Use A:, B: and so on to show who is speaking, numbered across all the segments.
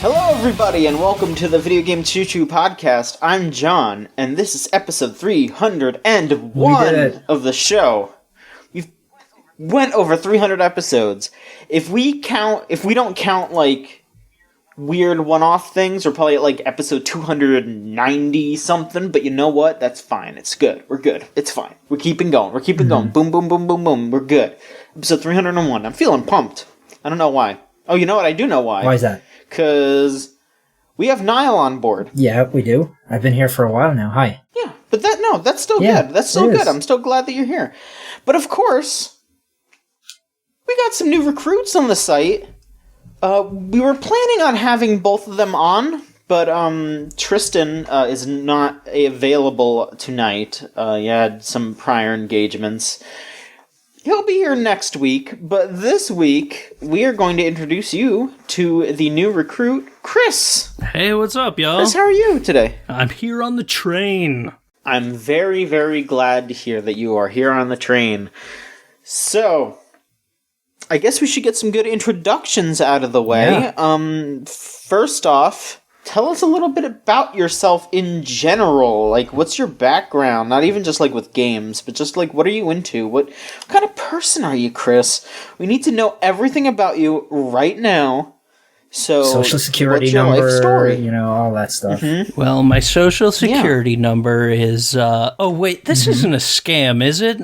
A: Hello everybody and welcome to the Video Game Choo Choo podcast. I'm John and this is episode 301 of the show. We've went over 300 episodes. If we don't count like weird one-off things, we're probably at like episode 290 something, but you know what? That's fine. It's good. We're good. It's fine. We're keeping going. Going. Boom, boom, boom, boom, boom. We're good. Episode 301. I'm feeling pumped. I don't know why. Oh, you know what? I do know why.
B: Why is that?
A: Because we have Niall on board.
B: Yeah, we do. I've been here for a while now. Hi.
A: Yeah, but that's still good. That's still good. I'm still glad that you're here. But of course, we got some new recruits on the site. We were planning on having both of them on, but Tristan is not available tonight. He had some prior engagements. He'll be here next week, but this week, we are going to introduce you to the new recruit, Chris.
C: Hey, what's up, y'all?
A: Chris, how are you today?
C: I'm here on the train.
A: I'm very, very glad to hear that you are here on the train. So, I guess we should get some good introductions out of the way. Yeah. First off, tell us a little bit about yourself in general. Like, what's your background? Not even just, like, with games, but just, like, what are you into? What kind of person are you, Chris? We need to know everything about you right now. So,
B: social security number, life story? You know, all that stuff.
C: Mm-hmm. Well, my social security number is, oh, wait, this isn't a scam, is it?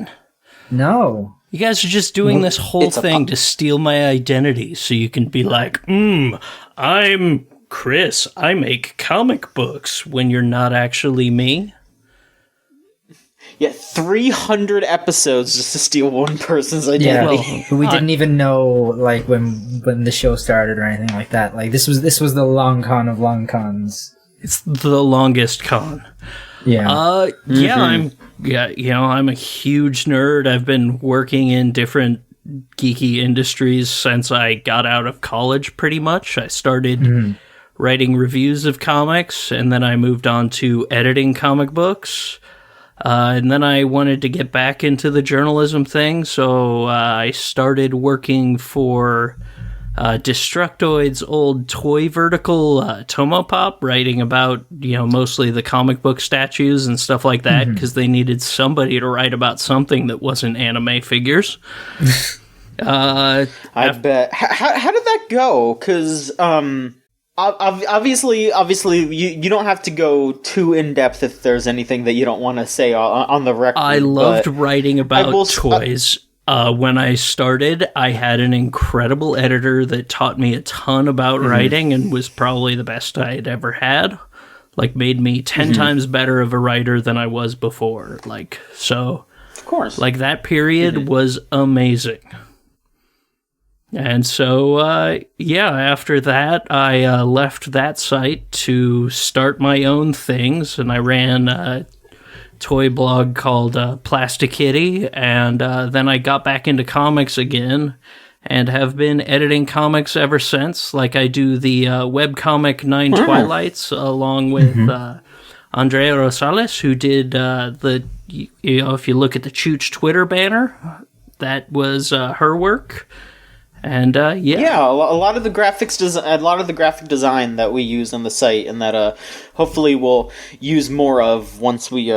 B: No.
C: You guys are just doing this whole thing to steal my identity so you can be like, I'm Chris, I make comic books, when you're not actually me.
A: Yeah, 300 episodes just to steal one person's identity.
B: Yeah, well, we didn't even know like when the show started or anything like that. Like this was the long con of long cons.
C: It's the longest con.
B: Yeah.
C: I'm a huge nerd. I've been working in different geeky industries since I got out of college pretty much. I started writing reviews of comics, and then I moved on to editing comic books. And then I wanted to get back into the journalism thing, so I started working for Destructoid's old toy vertical, Tomopop, writing about, mostly the comic book statues and stuff like that, because they needed somebody to write about something that wasn't anime figures.
A: I bet. How did that go? Because, obviously, you don't have to go too in-depth if there's anything that you don't want to say on the record.
C: I loved writing about toys. When I started, I had an incredible editor that taught me a ton about writing and was probably the best I had ever had. Like, made me 10 times better of a writer than I was before. Like, so...
A: Of course.
C: Like, that period was amazing. And so, after that, I left that site to start my own things, and I ran a toy blog called Plastic Kitty, and then I got back into comics again, and have been editing comics ever since. Like, I do the webcomic Nine Twilights, along with Andrea Rosales, who did if you look at the Chooch Twitter banner, that was her work. And a lot of the graphic design that we use on the site, and that hopefully we'll use more of once we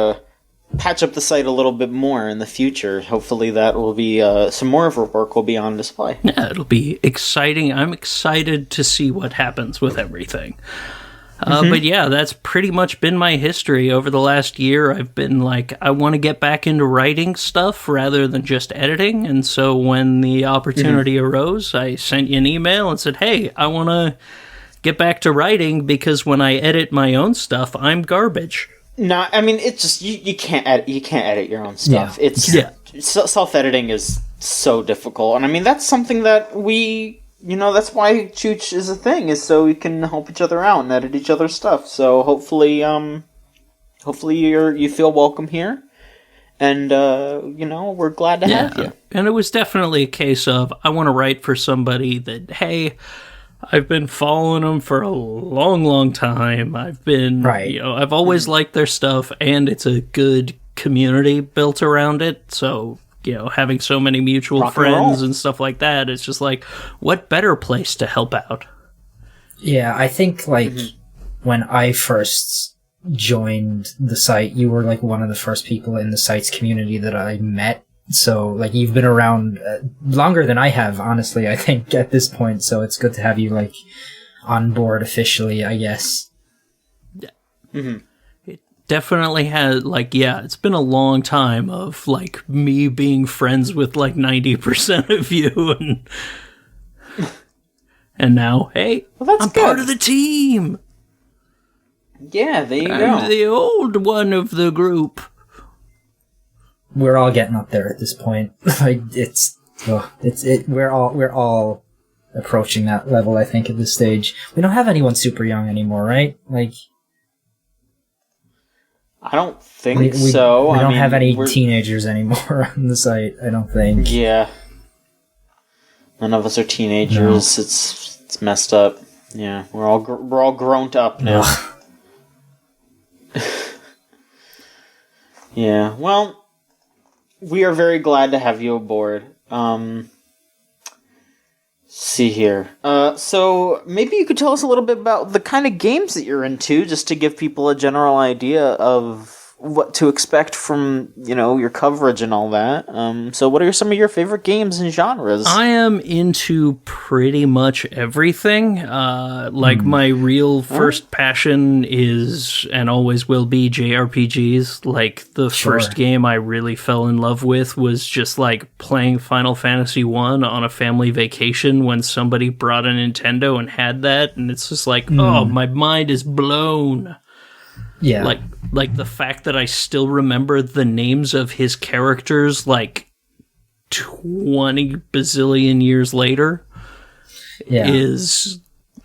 C: patch up the site a little bit more in the future. Hopefully that will be some more of our work will be on display. Yeah, it'll be exciting. I'm excited to see what happens with everything. But yeah, that's pretty much been my history over the last year. I've been like, I want to get back into writing stuff rather than just editing. And so when the opportunity arose, I sent you an email and said, hey, I want to get back to writing because when I edit my own stuff, I'm garbage.
A: No, I mean, it's just, you can't edit your own stuff. Yeah. Self-editing is so difficult. And I mean, that's something that that's why Chooch is a thing, is so we can help each other out and edit each other's stuff. So hopefully you feel welcome here, and we're glad to have you.
C: And it was definitely a case of, I want to write for somebody that, hey, I've been following them for a long, long time. I've been, I've always liked their stuff, and it's a good community built around it. So, having so many mutual friends and stuff like that, it's just like, what better place to help out?
B: Yeah, I think, like, when I first joined the site, you were, like, one of the first people in the site's community that I met. So, like, you've been around longer than I have, honestly, I think, at this point. So it's good to have you, like, on board officially, I guess.
C: Yeah. It definitely has, like, yeah, it's been a long time of, like, me being friends with, like, 90% of you, and now, hey,
A: well,
C: I'm part of the team.
A: Yeah, there you go.
C: I'm the old one of the group.
B: We're all getting up there at this point. Like, we're all approaching that level, I think, at this stage. We don't have anyone super young anymore, right? Like,
A: I don't think so.
B: We don't have any teenagers anymore on the site, I don't think.
A: Yeah. None of us are teenagers. No. It's messed up. Yeah, we're all grown up now. Yeah. Well, we are very glad to have you aboard. See here. So maybe you could tell us a little bit about the kind of games that you're into, just to give people a general idea of what to expect from, your coverage and all that. So what are some of your favorite games and genres?
C: I am into pretty much everything. My real first passion is, and always will be, JRPGs. Like, the first game I really fell in love with was just, like, playing Final Fantasy 1 on a family vacation when somebody brought a Nintendo and had that, and it's just like, oh, my mind is blown.
B: Yeah.
C: Like the fact that I still remember the names of his characters, like, 20 bazillion years later is,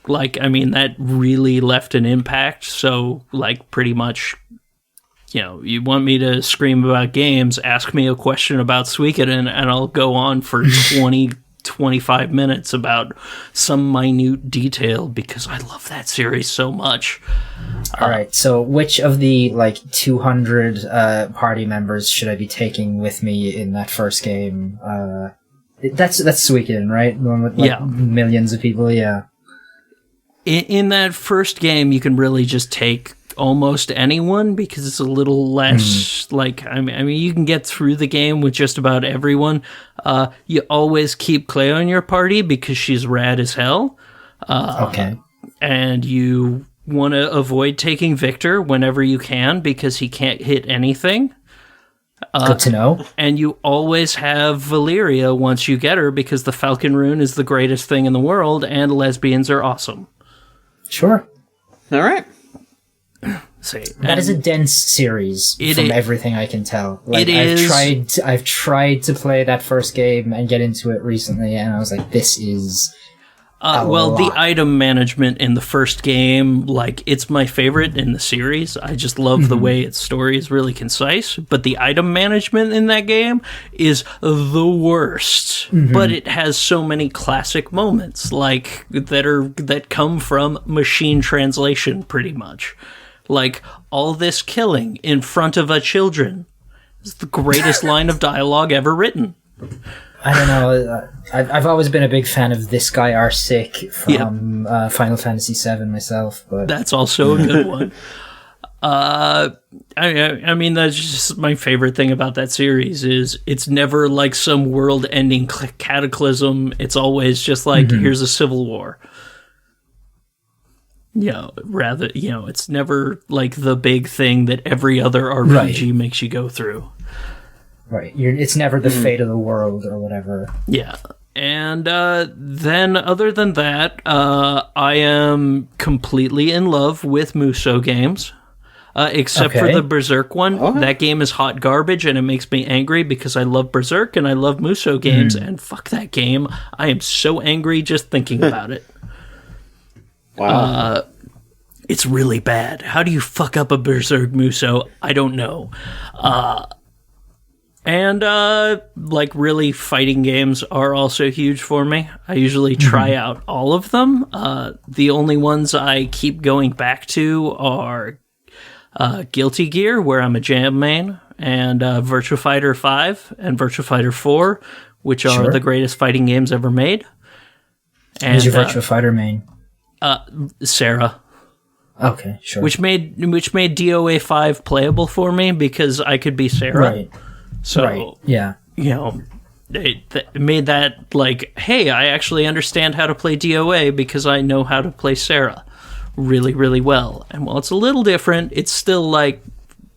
C: like, I mean, that really left an impact. So, like, pretty much, you want me to scream about games, ask me a question about Suikoden, and I'll go on for 25 minutes about some minute detail because I love that series so much.
B: All right, so which of the, like, 200 party members should I be taking with me in that first game? That's Suikoden, right? The one with, like, millions of people, yeah.
C: In that first game, you can really just take almost anyone because it's a little less, like, I mean, you can get through the game with just about everyone. You always keep Cleo in your party because she's rad as hell.
B: Okay.
C: And you want to avoid taking Victor whenever you can because he can't hit anything.
B: Good to know.
C: And you always have Valeria once you get her because the Falcon Rune is the greatest thing in the world and lesbians are awesome.
B: Sure.
A: All right.
B: That is a dense series from everything I can tell. Like, I've tried to play that first game and get into it recently, and I was like, this is
C: the item management in the first game, like, it's my favorite in the series. I just love the way its story is really concise, but the item management in that game is the worst. But it has so many classic moments, like, that come from machine translation, pretty much. Like, all this killing in front of a children is the greatest line of dialogue ever written.
B: I don't know. I've always been a big fan of This Guy Are Sick from Final Fantasy VII myself. But
C: that's also a good one. I mean, that's just my favorite thing about that series is it's never like some world-ending cataclysm. It's always just like, here's a civil war. It's never like the big thing that every other RPG makes you go through.
B: Right. It's never the fate of the world or whatever.
C: Yeah. And then other than that, I am completely in love with Muso games. Except for the Berserk one. Okay. That game is hot garbage and it makes me angry because I love Berserk and I love Muso games and fuck that game. I am so angry just thinking about it.
A: Wow.
C: It's really bad. How do you fuck up a Berserk Muso? I don't know. And really fighting games are also huge for me. I usually try out all of them. The only ones I keep going back to are Guilty Gear, where I'm a jam main, and Virtua Fighter 5 and Virtua Fighter 4, which are the greatest fighting games ever made.
B: And who's your Virtua Fighter main?
C: Sarah.
B: Okay, sure.
C: Which made DOA 5 playable for me because I could be Sarah.
B: Right.
C: So,
B: right. Yeah.
C: You know, it made that like, hey, I actually understand how to play DOA because I know how to play Sarah really, really well. And while it's a little different, it's still like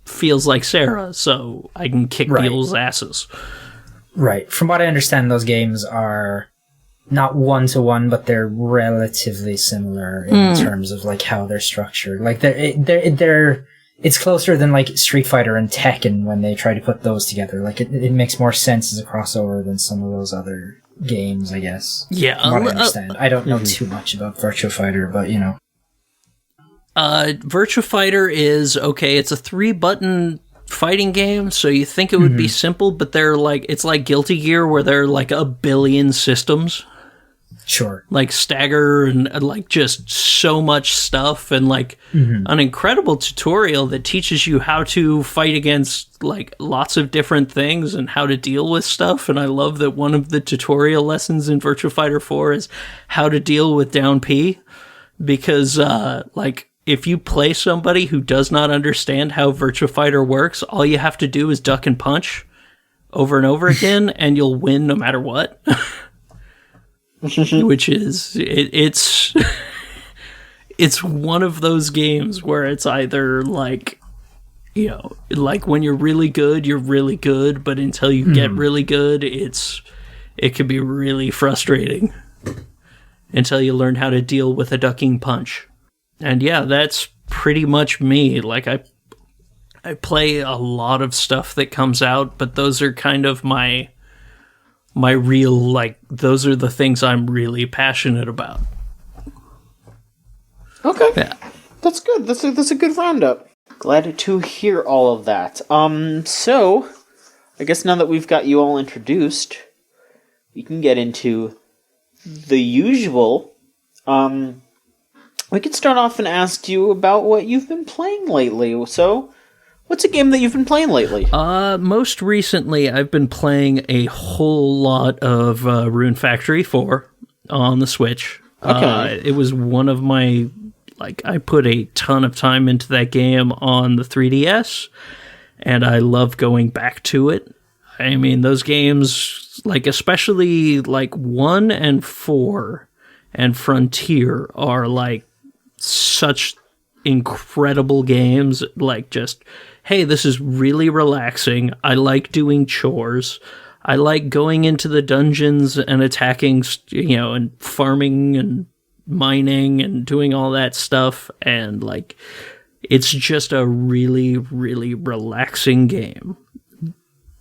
C: feels like Sarah, so I can kick people's asses.
B: Right. From what I understand, those games are not one-to-one, but they're relatively similar in terms of like how they're structured. Like they're it's closer than like Street Fighter and Tekken when they try to put those together. Like it makes more sense as a crossover than some of those other games, I guess.
C: Yeah,
B: from what I understand. I don't know too much about Virtua Fighter, but you know.
C: Virtua Fighter is okay. It's a 3-button fighting game, so you think it would be simple, but it's like Guilty Gear, where there are like a billion systems.
B: Sure.
C: Like stagger and like just so much stuff, and like an incredible tutorial that teaches you how to fight against like lots of different things and how to deal with stuff. And I love that one of the tutorial lessons in Virtua Fighter 4 is how to deal with down P, because like if you play somebody who does not understand how Virtua Fighter works, all you have to do is duck and punch over and over again, and you'll win no matter what. Which is it's it's one of those games where it's either like, you know, like when you're really good, but until you get really good, it can be really frustrating until you learn how to deal with a ducking punch. And yeah, that's pretty much me. Like I play a lot of stuff that comes out, but those are kind of my real, like, those are the things I'm really passionate about.
A: Okay.
C: Yeah.
A: That's good. That's a good roundup. Glad to hear all of that. So, I guess now that we've got you all introduced, we can get into the usual. We could start off and ask you about what you've been playing lately. So, what's a game that you've been playing lately?
C: Most recently, I've been playing a whole lot of Rune Factory 4 on the Switch.
A: Okay.
C: It was one of my, like, I put a ton of time into that game on the 3DS, and I love going back to it. I mean, those games, like, especially, like, 1 and 4 and Frontier are, like, such incredible games. Like, just, hey, this is really relaxing. I like doing chores. I like going into the dungeons and attacking, you know, and farming and mining and doing all that stuff. And, like, it's just a really, really relaxing game,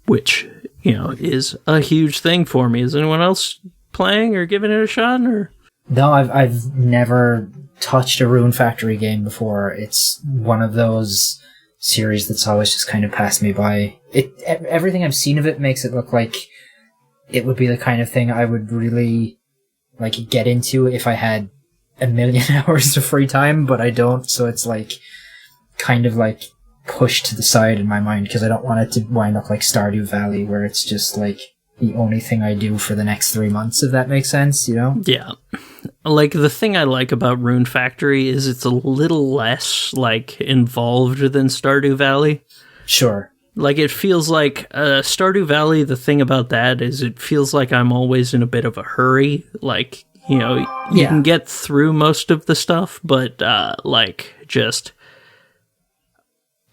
C: which, you know, is a huge thing for me. Is anyone else playing or giving it a shot? Or
B: no, I've never touched a Rune Factory game before. It's one of those series that's always just kind of passed me by. Everything I've seen of it makes it look like it would be the kind of thing I would really like get into if I had a million hours of free time, but I don't, so it's like kind of like pushed to the side in my mind because I don't want it to wind up like Stardew Valley, where it's just like the only thing I do for the next 3 months, if that makes sense, you know?
C: Yeah. Like, the thing I like about Rune Factory is it's a little less, like, involved than Stardew Valley.
B: Sure.
C: Like, it feels like Stardew Valley, the thing about that is it feels like I'm always in a bit of a hurry. Like, you know, you can get through most of the stuff, but, like, just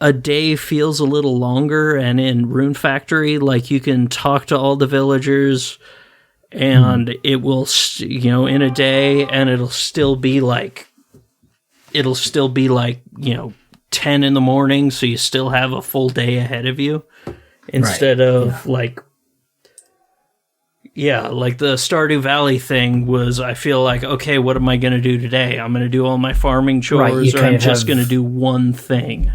C: a day feels a little longer. And in Rune Factory, like, you can talk to all the villagers, and it will, you know, in a day, and it'll still be like, you know, 10 in the morning, so you still have a full day ahead of you, instead of like the Stardew Valley thing was, I feel like, okay, what am I going to do today? I'm going to do all my farming chores, or I'm just going to do one thing.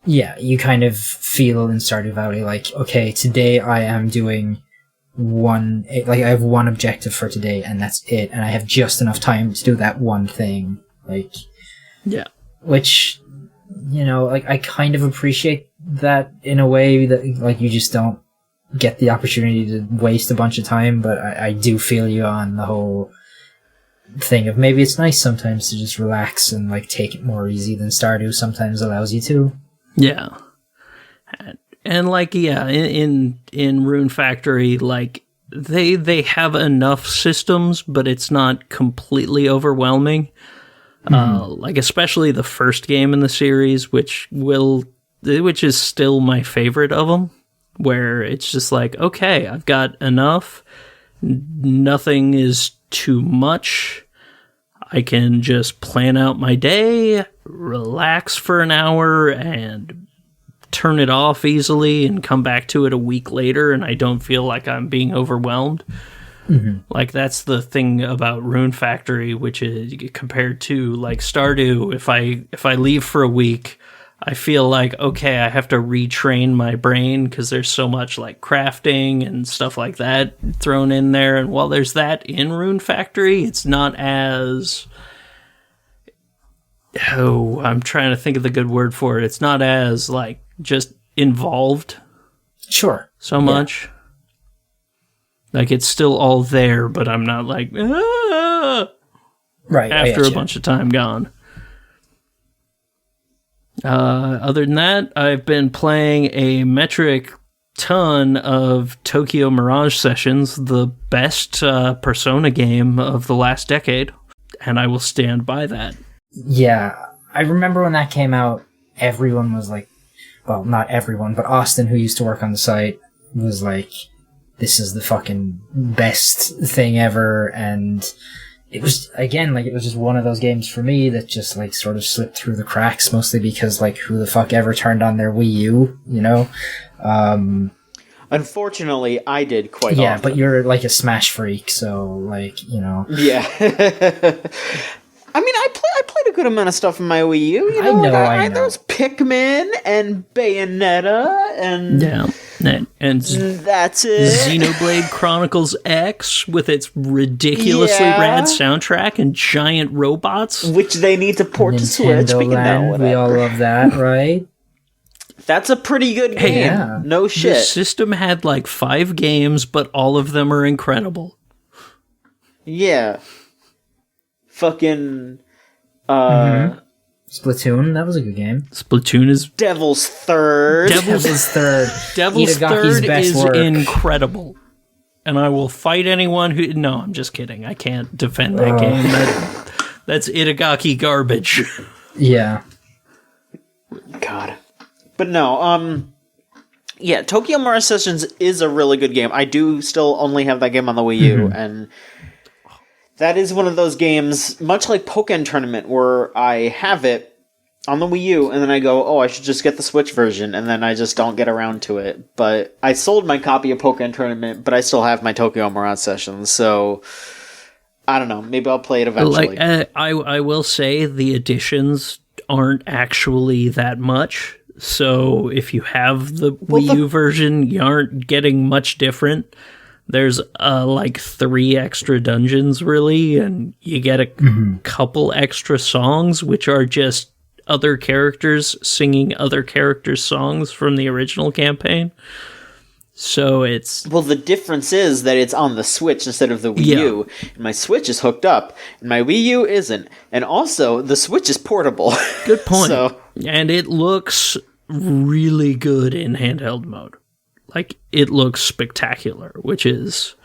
B: Yeah, you kind of feel in Stardew Valley like, okay, today I am doing I have one objective for today, and that's it, and I have just enough time to do that one thing. Like,
C: yeah.
B: Which, you know, like, I kind of appreciate that in a way that, like, you just don't get the opportunity to waste a bunch of time, but I do feel you on the whole, thing of maybe it's nice sometimes to just relax and like take it more easy than Stardew sometimes allows you to.
C: Yeah. And like, yeah, in Rune Factory, like they have enough systems, but it's not completely overwhelming. Like especially the first game in the series, which is still my favorite of them, where it's just like, okay, I've got enough. Nothing is too much. I can just plan out my day, relax for an hour, and turn it off easily and come back to it a week later, and I don't feel like I'm being overwhelmed. Like, that's the thing about Rune Factory, which is compared to like Stardew. If I leave for a week, I feel like, okay, I have to retrain my brain because there's so much like crafting and stuff like that thrown in there. And while there's that in Rune Factory, it's not as... Oh, I'm trying to think of the good word for it. It's not as like just involved.
B: Sure.
C: So much. Like, it's still all there, but I'm not like, ah!
B: Right.
C: After a bunch of time gone. Other than that, I've been playing a metric ton of Tokyo Mirage Sessions, the best Persona game of the last decade, and I will stand by that.
B: Yeah, I remember when that came out, everyone was like, well, not everyone, but Austin, who used to work on the site, was like, this is the fucking best thing ever, and it was, again, like, it was just one of those games for me that just, like, sort of slipped through the cracks, mostly because, like, who the fuck ever turned on their Wii U, you know?
A: Unfortunately, I did quite
B: Yeah,
A: often.
B: but you're, like, a Smash freak, so, like, you know...
A: Yeah. I mean, I played a good amount of stuff in my Wii U, you know?
B: I know.
A: There was Pikmin and Bayonetta and...
C: Yeah. And
A: that's it.
C: Xenoblade Chronicles X with its ridiculously rad soundtrack and giant robots.
A: Which they need to port to Switch.
B: We all love that, right?
A: That's a pretty good game.
B: Yeah.
A: No shit.
C: The system had like 5 games, but all of them are incredible.
A: Yeah. Fucking...
B: Splatoon, that was a good game.
C: Splatoon is...
A: Devil's Third.
B: Devil's Third.
C: Devil's
B: Itagaki's
C: Third
B: best
C: is
B: work.
C: incredible. And I will fight anyone who... No, I'm just kidding. I can't defend that game. That's Itagaki garbage.
B: Yeah.
A: God. But no, yeah, Tokyo Mirage Sessions is a really good game. I do still only have that game on the Wii U, and that is one of those games, much like Pokken Tournament, where I have it on the Wii U, and then I go, oh, I should just get the Switch version, and then I just don't get around to it. But I sold my copy of Pokken Tournament, but I still have my Tokyo Mirage Sessions, so I don't know. Maybe I'll play it eventually.
C: Like, I will say the additions aren't actually that much. So if you have the Wii U version, you aren't getting much different. There's like 3 extra dungeons, really, and you get a couple extra songs, which are just other characters singing other characters' songs from the original campaign. So it's...
A: Well, the difference is that it's on the Switch instead of the Wii U. And my Switch is hooked up, and my Wii U isn't. And also, the Switch is portable.
C: Good point.
A: So...
C: And it looks really good in handheld mode. Like, it looks spectacular, which is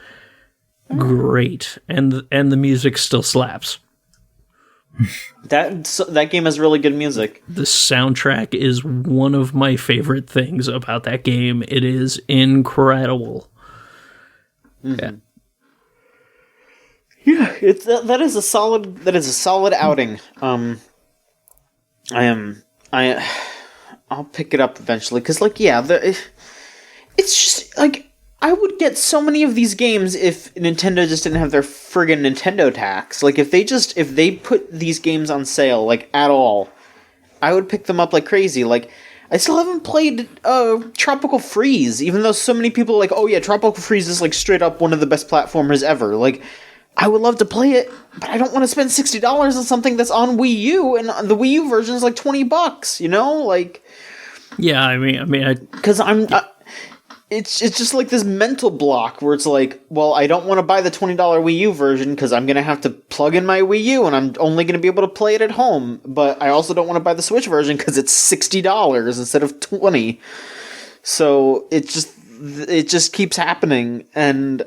C: great. And the music still slaps.
A: That game has really good music.
C: The soundtrack is one of my favorite things about that game. It is incredible.
A: Yeah, it's that is a solid outing. I'll pick it up eventually because, like, yeah, it's just like I would get so many of these games if Nintendo just didn't have their friggin' Nintendo tax. Like, if they put these games on sale, like, at all, I would pick them up like crazy. Like, I still haven't played Tropical Freeze, even though so many people are like, oh yeah, Tropical Freeze is like straight up one of the best platformers ever. Like, I would love to play it, but I don't want to spend $60 on something that's on Wii U, and the Wii U version is like $20, you know? Like...
C: Yeah, I mean,
A: because it's just like this mental block where it's like, well, I don't want to buy the $20 Wii U version because I'm going to have to plug in my Wii U and I'm only going to be able to play it at home. But I also don't want to buy the Switch version because it's $60 instead of $20. So it just keeps happening. And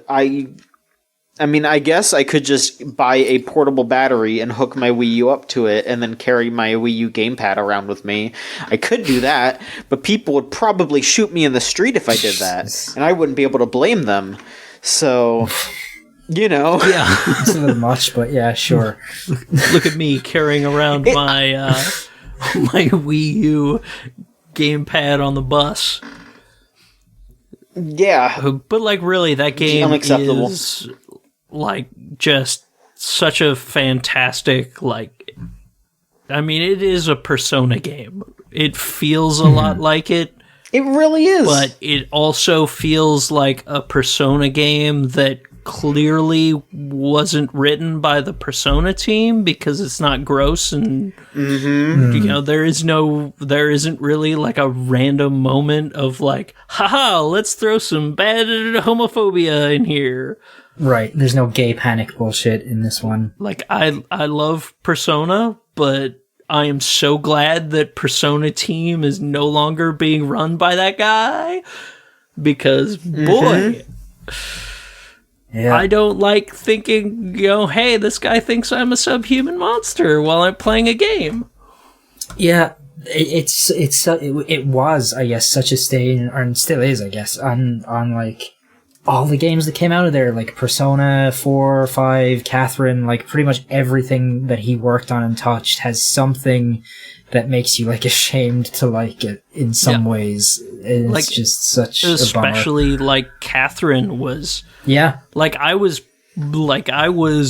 A: I mean, I guess I could just buy a portable battery and hook my Wii U up to it and then carry my Wii U gamepad around with me. I could do that, but people would probably shoot me in the street if I did that, and I wouldn't be able to blame them. So, you know.
C: Yeah.
B: It's a little much, but yeah, sure.
C: Look at me carrying around my Wii U gamepad on the bus.
A: Yeah.
C: But, like, really, that game
A: unacceptable.
C: is... like, just such a fantastic, like, I mean, it is a Persona game. It feels a lot like it.
A: It really is.
C: But it also feels like a Persona game that clearly wasn't written by the Persona team because it's not gross and, you know, there isn't really like a random moment of like, haha, let's throw some bad homophobia in here.
B: Right, there's no gay panic bullshit in this one.
C: Like, I love Persona, but I am so glad that Persona team is no longer being run by that guy. Because, boy,
B: yeah.
C: I don't like thinking, you know, hey, this guy thinks I'm a subhuman monster while I'm playing a game.
B: Yeah, it was, I guess, such a stain, and still is, I guess, on like... all the games that came out of there, like Persona 4, 5, Catherine, like pretty much everything that he worked on and touched has something that makes you like ashamed to like it in some ways. It's
C: like,
B: just such a bummer.
C: Especially like Catherine was.
B: Yeah.
C: Like I was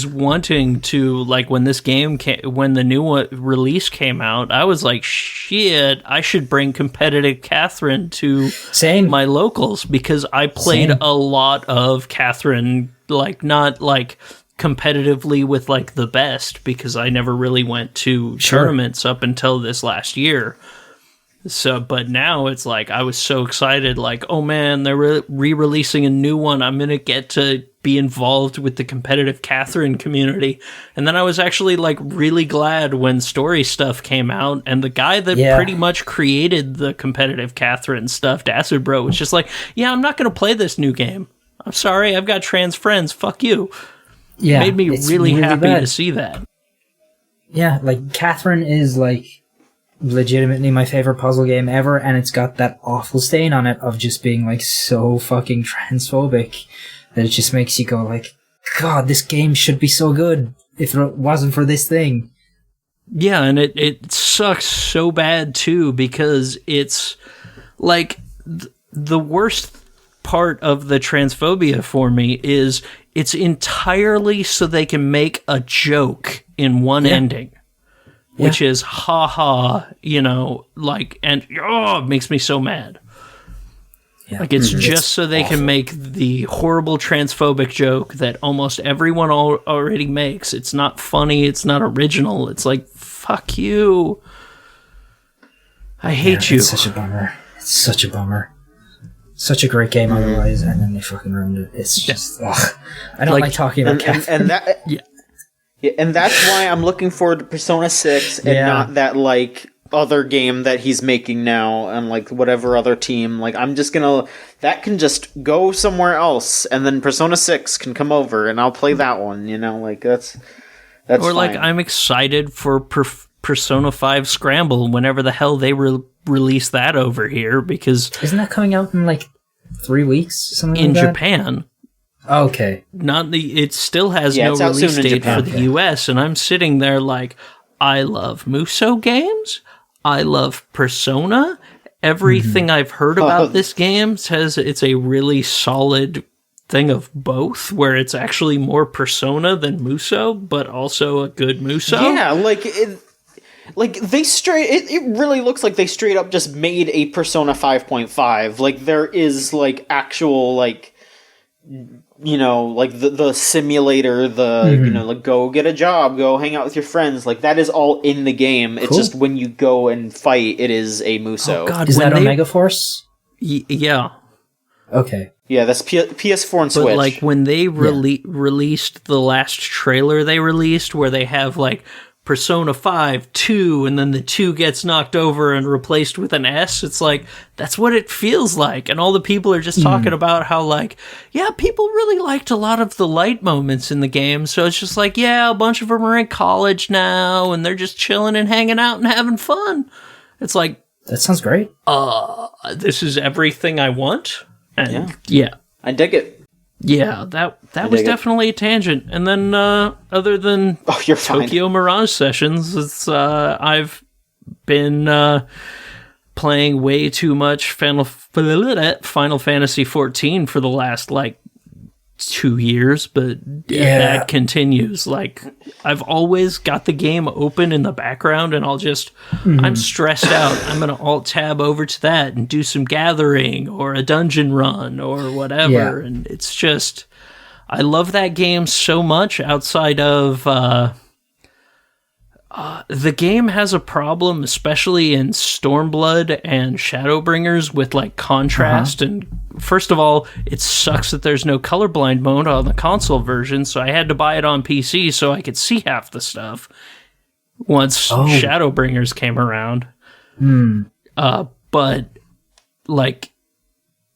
C: wanting to, like, when this game when the new release came out, I was like, shit, I should bring competitive Catherine to my locals because I played a lot of Catherine, like, not like competitively with like the best because I never really went to tournaments up until this last year. So, but now it's like, I was so excited, like, oh man, they're re-releasing a new one. I'm going to get to be involved with the competitive Catherine community. And then I was actually like really glad when story stuff came out and the guy that pretty much created the competitive Catherine stuff, Acid Bro, was just like, yeah, I'm not going to play this new game. I'm sorry. I've got trans friends. Fuck you.
B: Yeah.
C: Made me really happy to see that.
B: Yeah. Like Catherine is like legitimately my favorite puzzle game ever. And it's got that awful stain on it of just being like so fucking transphobic that it just makes you go like, God, this game should be so good if it wasn't for this thing.
C: Yeah, and it sucks so bad, too, because it's, like, the worst part of the transphobia for me is it's entirely so they can make a joke in one ending, which is, ha-ha, you know, like, and, it makes me so mad. Yeah. Like, it's just so they can make the horrible transphobic joke that almost everyone already makes. It's not funny. It's not original. It's like, fuck you. I hate you.
B: It's such a bummer. It's such a bummer. Such a great game otherwise, and then they fucking ruined it. It's just, ugh. I don't like talking about Catherine.
A: And that's why I'm looking forward to Persona 6 and not that, like, other game that he's making now and like whatever other team. Like, I'm just gonna, that can just go somewhere else and then Persona 6 can come over and I'll play that one, you know, like that's or fine.
C: Like, I'm excited for Persona 5 Scramble whenever the hell they release that over here, because
B: isn't that coming out in like 3 weeks, something
C: in
B: like that?
C: Japan.
B: Okay.
C: It still has no release date for the US, and I'm sitting there like, I love Muso games. I love Persona. Everything I've heard about this game says it's a really solid thing of both, where it's actually more Persona than Muso, but also a good Muso.
A: Yeah, like it really looks like they straight up just made a Persona 5.5. Like, there is like actual, like, you know, like the simulator, you know, like, go get a job, go hang out with your friends, like, that is all in the game. Cool. It's just when you go and fight, it is a Muso.
B: Oh God, is that Omega Force?
C: Yeah.
B: Okay.
A: Yeah, that's PS4 and
C: But
A: Switch.
C: like when they released the last trailer they released, where they have like Persona 5, 2, and then the 2 gets knocked over and replaced with an S, it's like, that's what it feels like. And all the people are just talking about how, like, yeah, people really liked a lot of the light moments in the game. So it's just like, yeah, a bunch of them are in college now, and they're just chilling and hanging out and having fun. It's like,
B: that sounds great.
C: This is everything I want. And
A: yeah. I dig it.
C: Yeah, that was definitely a tangent. And then other than
A: you're fine.
C: Tokyo Mirage Sessions, it's I've been playing way too much Final Fantasy 14 for the last like 2 years, but that continues. Like, I've always got the game open in the background, and I'll just I'm stressed out, I'm gonna alt tab over to that and do some gathering or a dungeon run or whatever. And it's just, I love that game so much. Outside of the game has a problem, especially in Stormblood and Shadowbringers, with like contrast. And first of all, it sucks that there's no colorblind mode on the console version, so I had to buy it on PC so I could see half the stuff once Shadowbringers came around. But like,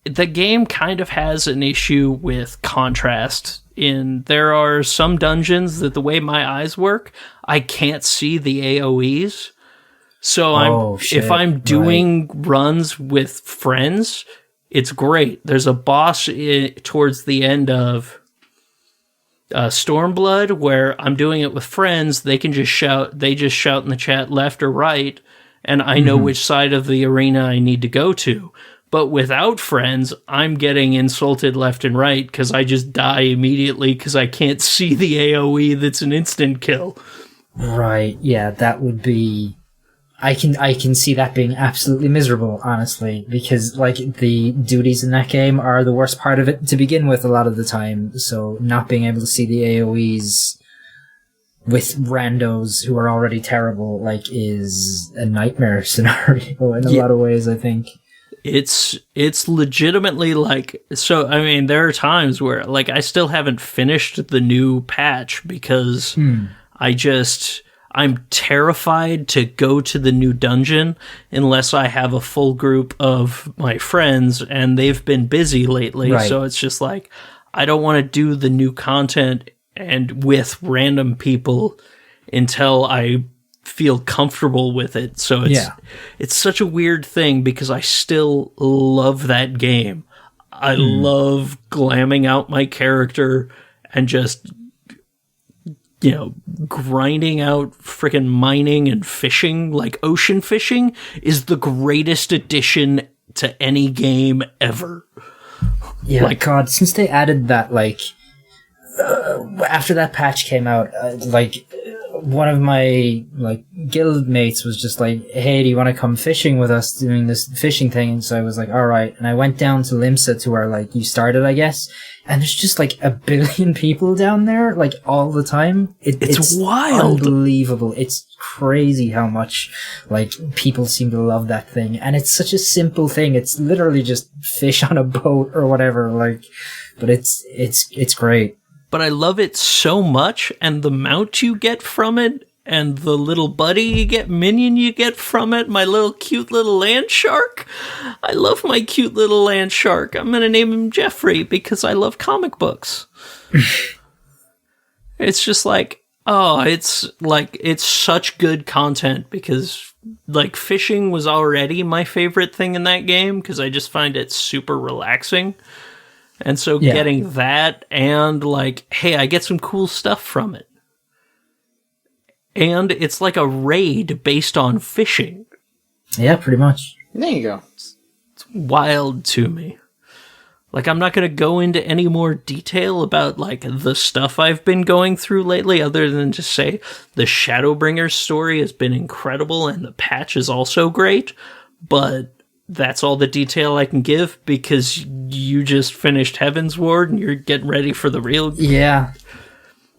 C: the game kind of has an issue with contrast. There are some dungeons that the way my eyes work, I can't see the AoEs. So if I'm doing runs with friends, it's great. There's a boss towards the end of Stormblood where I'm doing it with friends. They can just shout. They just shout in the chat left or right, and I know which side of the arena I need to go to. But without friends, I'm getting insulted left and right because I just die immediately because I can't see the AoE that's an instant kill.
B: Right, yeah, that would be... I can see that being absolutely miserable, honestly, because like the duties in that game are the worst part of it to begin with a lot of the time, so not being able to see the AoEs with randos who are already terrible, like, is a nightmare scenario in a lot of ways, I think.
C: It's legitimately like, so I mean, there are times where like I still haven't finished the new patch because I'm terrified to go to the new dungeon unless I have a full group of my friends, and they've been busy lately. Right. So it's just like, I don't want to do the new content and with random people until I feel comfortable with it. So it's such a weird thing because I still love that game. I love glamming out my character and just, you know, grinding out freaking mining and fishing. Like, ocean fishing is the greatest addition to any game ever.
B: Yeah, like, God, since they added that, like, after that patch came out, one of my like guild mates was just like, hey, do you want to come fishing with us doing this fishing thing? And so I was like, all right. And I went down to Limsa to where like you started, I guess. And there's just like 1 billion people down there, like all the time. It's wild. Unbelievable. It's crazy how much like people seem to love that thing. And it's such a simple thing. It's literally just fish on a boat or whatever. Like, but it's great.
C: But I love it so much, and the mount you get from it, and the little minion you get from it, my little cute little land shark. I love my cute little land shark. I'm gonna name him Jeffrey because I love comic books. It's just like, it's such good content because like fishing was already my favorite thing in that game because I just find it super relaxing. And so getting that and like, hey, I get some cool stuff from it. And it's like a raid based on fishing.
B: Yeah, pretty much.
A: There you go.
C: It's wild to me. Like, I'm not going to go into any more detail about like the stuff I've been going through lately other than to say the Shadowbringers story has been incredible and the patch is also great. But that's all the detail I can give because you just finished Heaven's Ward and you're getting ready for the real.
B: Yeah,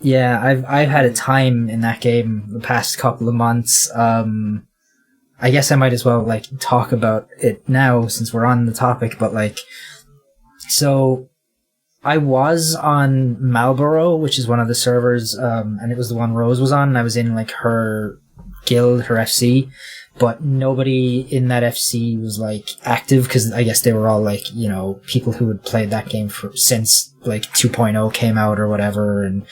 B: I've had a time in that game the past couple of months. I guess I might as well like talk about it now since we're on the topic. But like, So I was on Marlborough, which is one of the servers, and it was the one Rose was on, and I was in like her guild, her FC, but nobody in that FC was like active because I guess they were all like, you know, people who had played that game since like 2.0 came out or whatever. And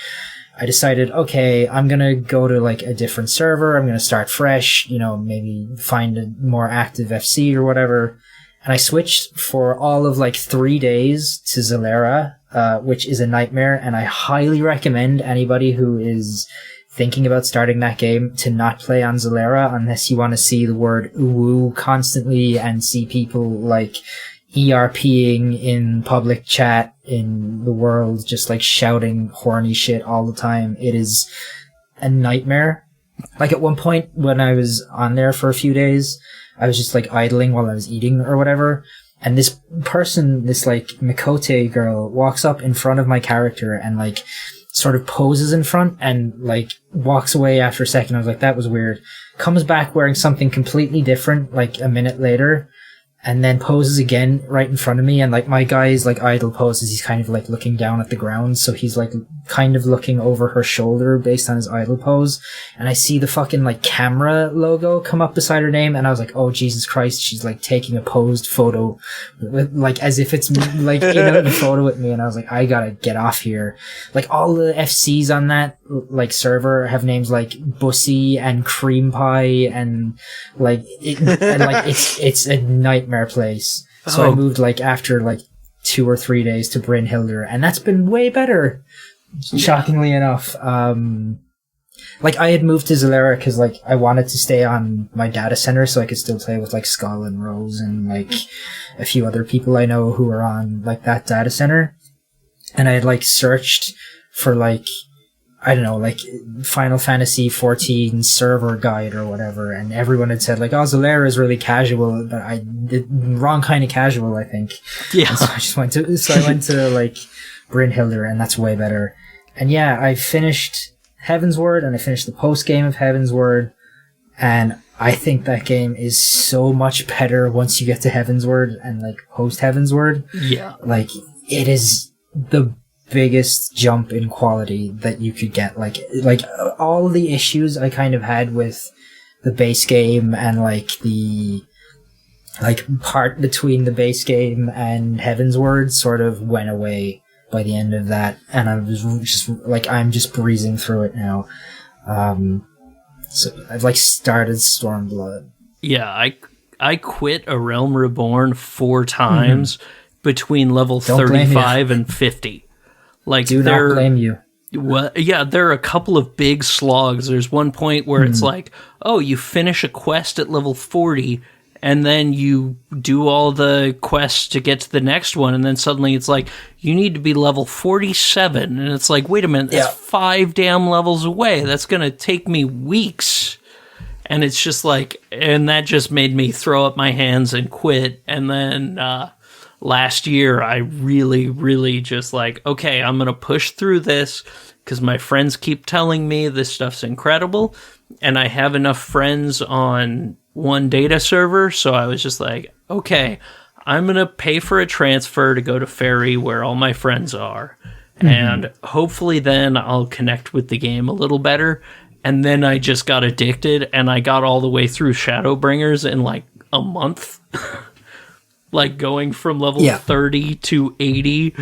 B: I decided, okay, I'm going to go to like a different server. I'm going to start fresh, you know, maybe find a more active FC or whatever. And I switched for all of like 3 days to Zalera, which is a nightmare. And I highly recommend anybody who is thinking about starting that game to not play on Zalera unless you want to see the word uwu constantly and see people like ERPing in public chat in the world, just like shouting horny shit all the time. It is a nightmare. Like at one point when I was on there for a few days, I was just like idling while I was eating or whatever. And this person, this like Mikote girl, walks up in front of my character and like sort of poses in front and like walks away after a second. I was like, that was weird. Comes back wearing something completely different like a minute later, and then poses again right in front of me. And like my guy's like idle poses, he's kind of like looking down at the ground, so he's like kind of looking over her shoulder based on his idle pose. And I see the fucking like camera logo come up beside her name, and I was like, oh Jesus Christ, she's like taking a posed photo with, like as if it's like in a photo with me. And I was like, I gotta get off here. Like all the FCs on that like server have names like Bussy and Cream Pie and like it's a nightmare place. So I moved like after like 2 or 3 days to Brynhilder, and that's been way better, shockingly enough. Like I had moved to Zalera because like I wanted to stay on my data center so I could still play with like Skull and Rose and like a few other people I know who are on like that data center. And I had like searched for like, I don't know, like Final Fantasy 14 server guide or whatever, and everyone had said like, oh, Zalera is really casual, but I did wrong kind of casual, I think.
C: Yeah.
B: And so I went to like Brynhilder, and that's way better. And yeah, I finished Heavensward, and I finished the post game of Heavensward, and I think that game is so much better once you get to Heavensward and like post Heavensward.
C: Yeah.
B: Like it is the biggest jump in quality that you could get. Like all the issues I kind of had with the base game and like the like part between the base game and Heavensward sort of went away by the end of that, and I was just like, I'm just breezing through it now. So I've like started Stormblood.
C: Yeah, I quit A Realm Reborn 4 times between level 35 and 50. Like,
B: do not blame you.
C: Well, yeah, there are a couple of big slogs. There's one point where it's like, oh, you finish a quest at level 40, and then you do all the quests to get to the next one, and then suddenly it's like, you need to be level 47, and it's like, wait a minute, that's 5 damn levels away. That's going to take me weeks. And it's just like, and that just made me throw up my hands and quit. And then last year, I really, really just like, okay, I'm going to push through this because my friends keep telling me this stuff's incredible. And I have enough friends on one data server. So I was just like, okay, I'm going to pay for a transfer to go to Ferry where all my friends are. And hopefully then I'll connect with the game a little better. And then I just got addicted, and I got all the way through Shadowbringers in like a month. Like going from level 30 to 80.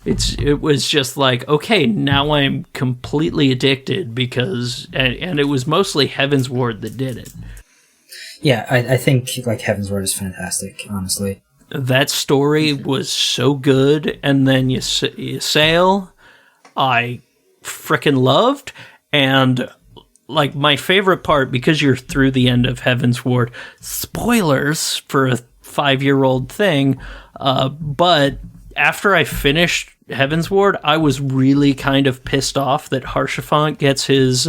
C: It was just like, okay, now I'm completely addicted because, and it was mostly Heavensward that did it.
B: Yeah, I think like Heavensward is fantastic, honestly.
C: That story was so good, and then you sail, I frickin' loved, and like my favorite part, because you're through the end of Heavensward, spoilers for a 5-year-old thing, but after I finished Heavensward, I was really kind of pissed off that Harshafant gets his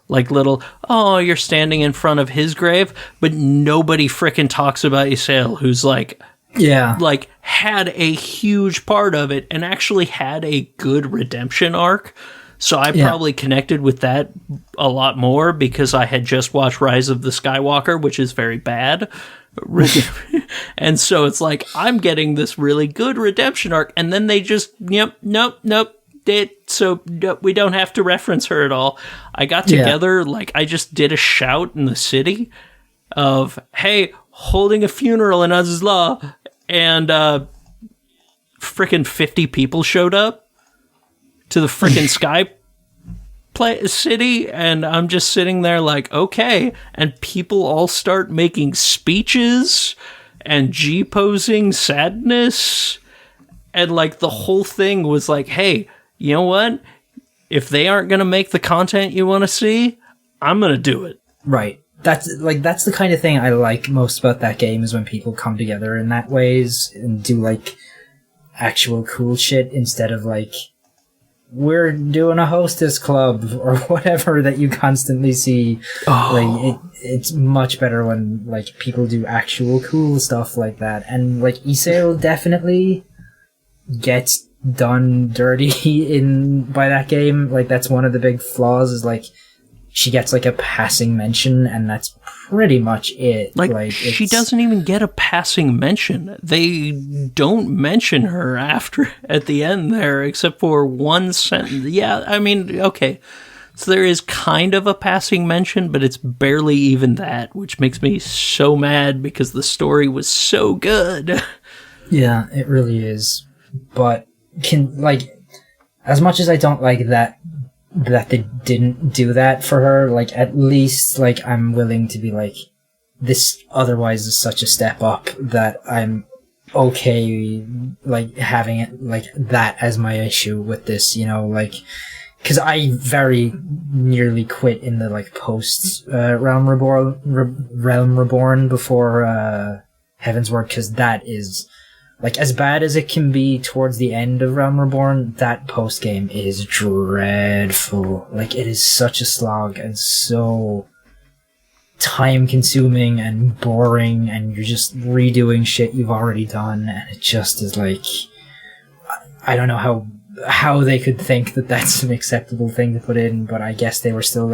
C: like little, oh, you're standing in front of his grave, but nobody frickin' talks about Ysael, who's like, like had a huge part of it and actually had a good redemption arc. So I probably connected with that a lot more because I had just watched Rise of the Skywalker, which is very bad. And so it's like, I'm getting this really good redemption arc, and then they just, nope. So we don't have to reference her at all. I got together, I just did a shout in the city of, hey, holding a funeral in Azizla, and frickin' 50 people showed up to the frickin' Sky city, and I'm just sitting there like, okay, and people all start making speeches and G-posing sadness, and the whole thing was like, hey, you know what? If they aren't gonna make the content you want to see, I'm gonna do it.
B: Right. That's the kind of thing I like most about that game, is when people come together in that ways and do actual cool shit instead of we're doing a hostess club or whatever that you constantly see. It's much better when people do actual cool stuff like that. And Iseo definitely gets done dirty by that game. That's one of the big flaws, is she gets a passing mention, and that's pretty much it.
C: She doesn't even get a passing mention. They don't mention her at the end there, except for one sentence. Yeah, I mean, okay. So there is kind of a passing mention, but it's barely even that, which makes me so mad because the story was so good.
B: Yeah, it really is. But as much as I don't like that they didn't do that for her, at least I'm willing to be this otherwise is such a step up that I'm okay having it that as my issue with this, because I very nearly quit in the post Realm Reborn before Heaven's Word, because that is as bad as it can be towards the end of Realm Reborn, that post-game is dreadful. It is such a slog and so time-consuming and boring, and you're just redoing shit you've already done, and it just is I don't know how they could think that that's an acceptable thing to put in, but I guess they were still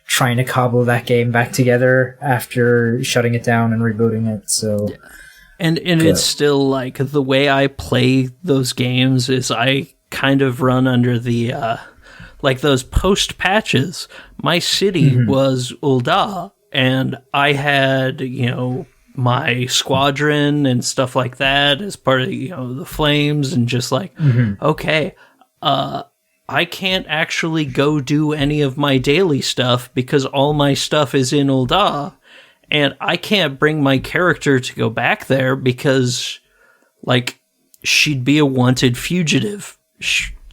B: trying to cobble that game back together after shutting it down and rebooting it, so... Yeah.
C: And it's still the way I play those games is I kind of run under the those post patches. My city was Ul'dah, and I had my squadron and stuff like that as part of the Flames, and just okay, I can't actually go do any of my daily stuff because all my stuff is in Ul'dah. And I can't bring my character to go back there because, she'd be a wanted fugitive.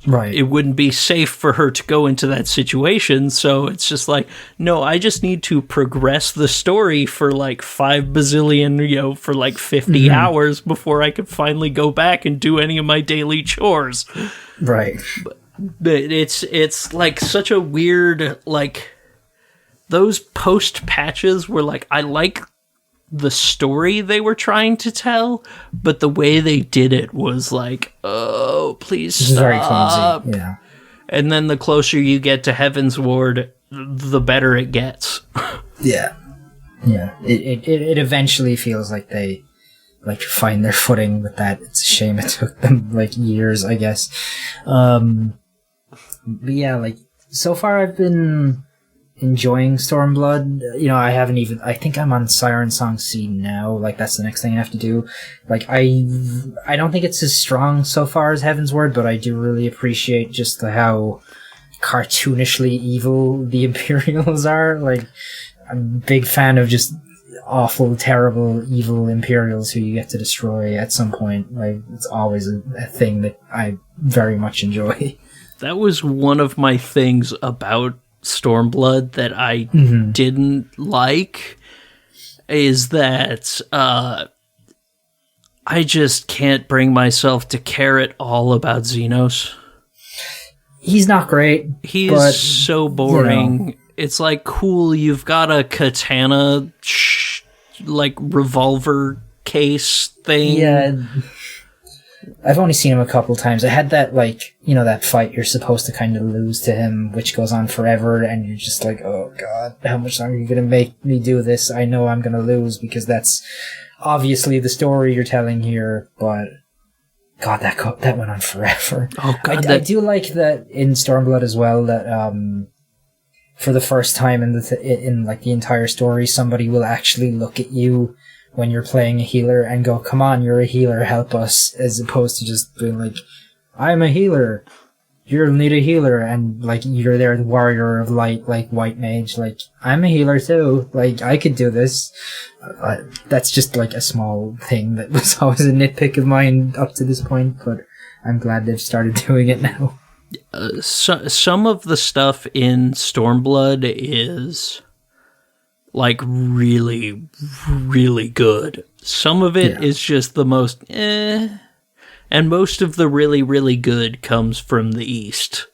B: Right.
C: It wouldn't be safe for her to go into that situation. So it's just no, I just need to progress the story for 5 bazillion, for 50 hours before I could finally go back and do any of my daily chores.
B: Right.
C: But it's such a weird, those post patches were I like the story they were trying to tell, but the way they did it was oh, please stop.
B: This is very clumsy, yeah.
C: And then the closer you get to Heaven's Ward, the better it gets.
B: Yeah. Yeah. It eventually feels like they find their footing with that. It's a shame it took them years, I guess. But yeah, so far I've been enjoying Stormblood. I think I'm on Siren Song C now. That's the next thing I have to do. I don't think it's as strong so far as Heaven's Word, but I do really appreciate just how cartoonishly evil the Imperials are. I'm a big fan of just awful, terrible, evil Imperials who you get to destroy at some point. It's always a thing that I very much enjoy.
C: That was one of my things about Stormblood that I didn't like, is that I just can't bring myself to care at all about Xenos.
B: He's not great.
C: He's so boring. It's cool, you've got a katana revolver case thing.
B: Yeah. I've only seen him a couple times. I had that, that fight you're supposed to kind of lose to him, which goes on forever, and you're just oh. God, how much longer are you gonna make me do this? I know I'm gonna lose because that's obviously the story you're telling here, but God, that went on forever.
C: Oh God,
B: I do like that in Stormblood as well, that for the first time in the entire story, somebody will actually look at you when you're playing a healer and go, "Come on, you're a healer, help us," as opposed to just being like, "I'm a healer. You'll need a healer," and like you're there, the warrior of light, like white mage, like I'm a healer too, like I could do this. That's just like a small thing that was always a nitpick of mine up to this point, but I'm glad they've started doing it now.
C: Some of the stuff in Stormblood is like really, really good. Some of it is just the most and most of the really, really good comes from the East.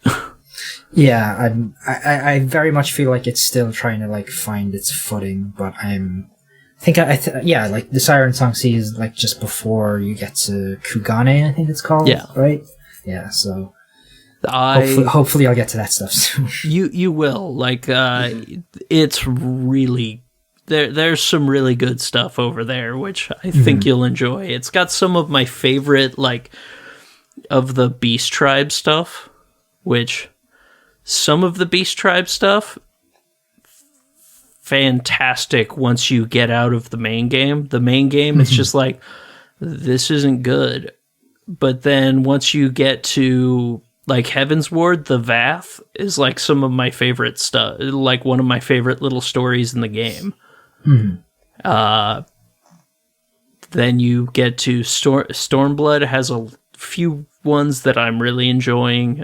B: Yeah, I very much feel like it's still trying to like find its footing, but like the Siren Song Sea is like just before you get to Kugane, I think it's called. Yeah. Right? Yeah, so hopefully I'll get to that stuff soon.
C: You will. Like it's really there's some really good stuff over there, which I think you'll enjoy. It's got some of my favorite, like, of the Beast Tribe stuff, which some of the Beast Tribe stuff, fantastic once you get out of the main game. The main game, it's just like, this isn't good. But then once you get to, like, Heaven's Ward, the Vath is, like, some of my favorite stuff, like, one of my favorite little stories in the game. Then you get to Stormblood has a few ones that I'm really enjoying.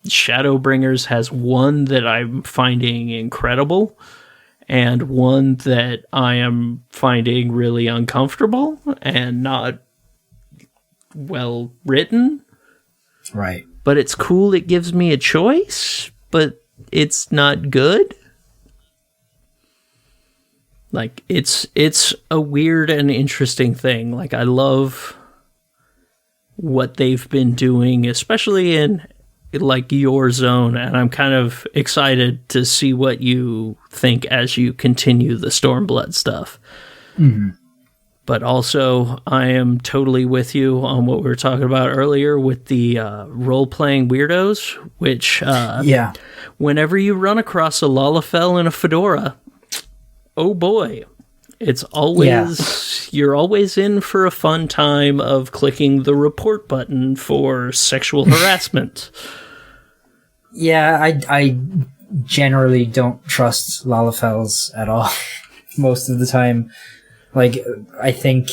C: Shadowbringers has one that I'm finding incredible, and one that I am finding really uncomfortable and not well written.
B: Right.
C: But it's cool, it gives me a choice, but it's not good. Like, it's a weird and interesting thing. Like, I love what they've been doing, especially in, like, your zone, and I'm kind of excited to see what you think as you continue the Stormblood stuff. But also, I am totally with you on what we were talking about earlier with the role-playing weirdos, which, whenever you run across a Lalafell in a fedora, oh boy, it's always, you're always in for a fun time of clicking the report button for sexual harassment.
B: Yeah, I generally don't trust Lalafells at all, most of the time. Like, I think,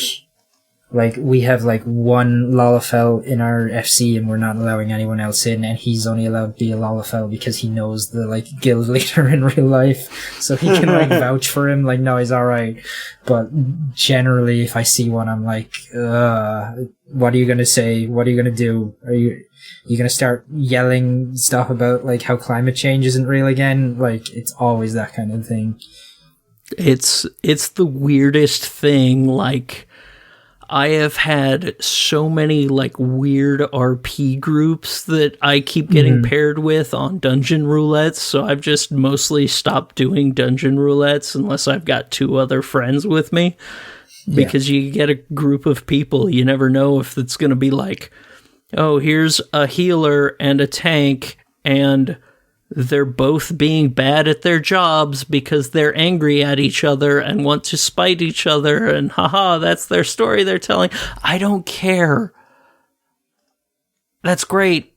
B: like, we have, like, one Lalafell in our FC and we're not allowing anyone else in, and he's only allowed to be a Lalafell because he knows the, like, guild leader in real life, so he can, like, vouch for him, like, no, he's alright. But generally, if I see one, I'm like, what are you gonna say? What are you gonna do? Are you gonna start yelling stuff about, like, how climate change isn't real again? Like, it's always that kind of thing.
C: It's the weirdest thing. Like, I have had so many, like, weird RP groups that I keep getting paired with on dungeon roulettes, so I've just mostly stopped doing dungeon roulettes unless I've got two other friends with me. Because you get a group of people, you never know if it's going to be like, oh, here's a healer and a tank, and they're both being bad at their jobs because they're angry at each other and want to spite each other, and haha, that's their story they're telling. I don't care. That's great.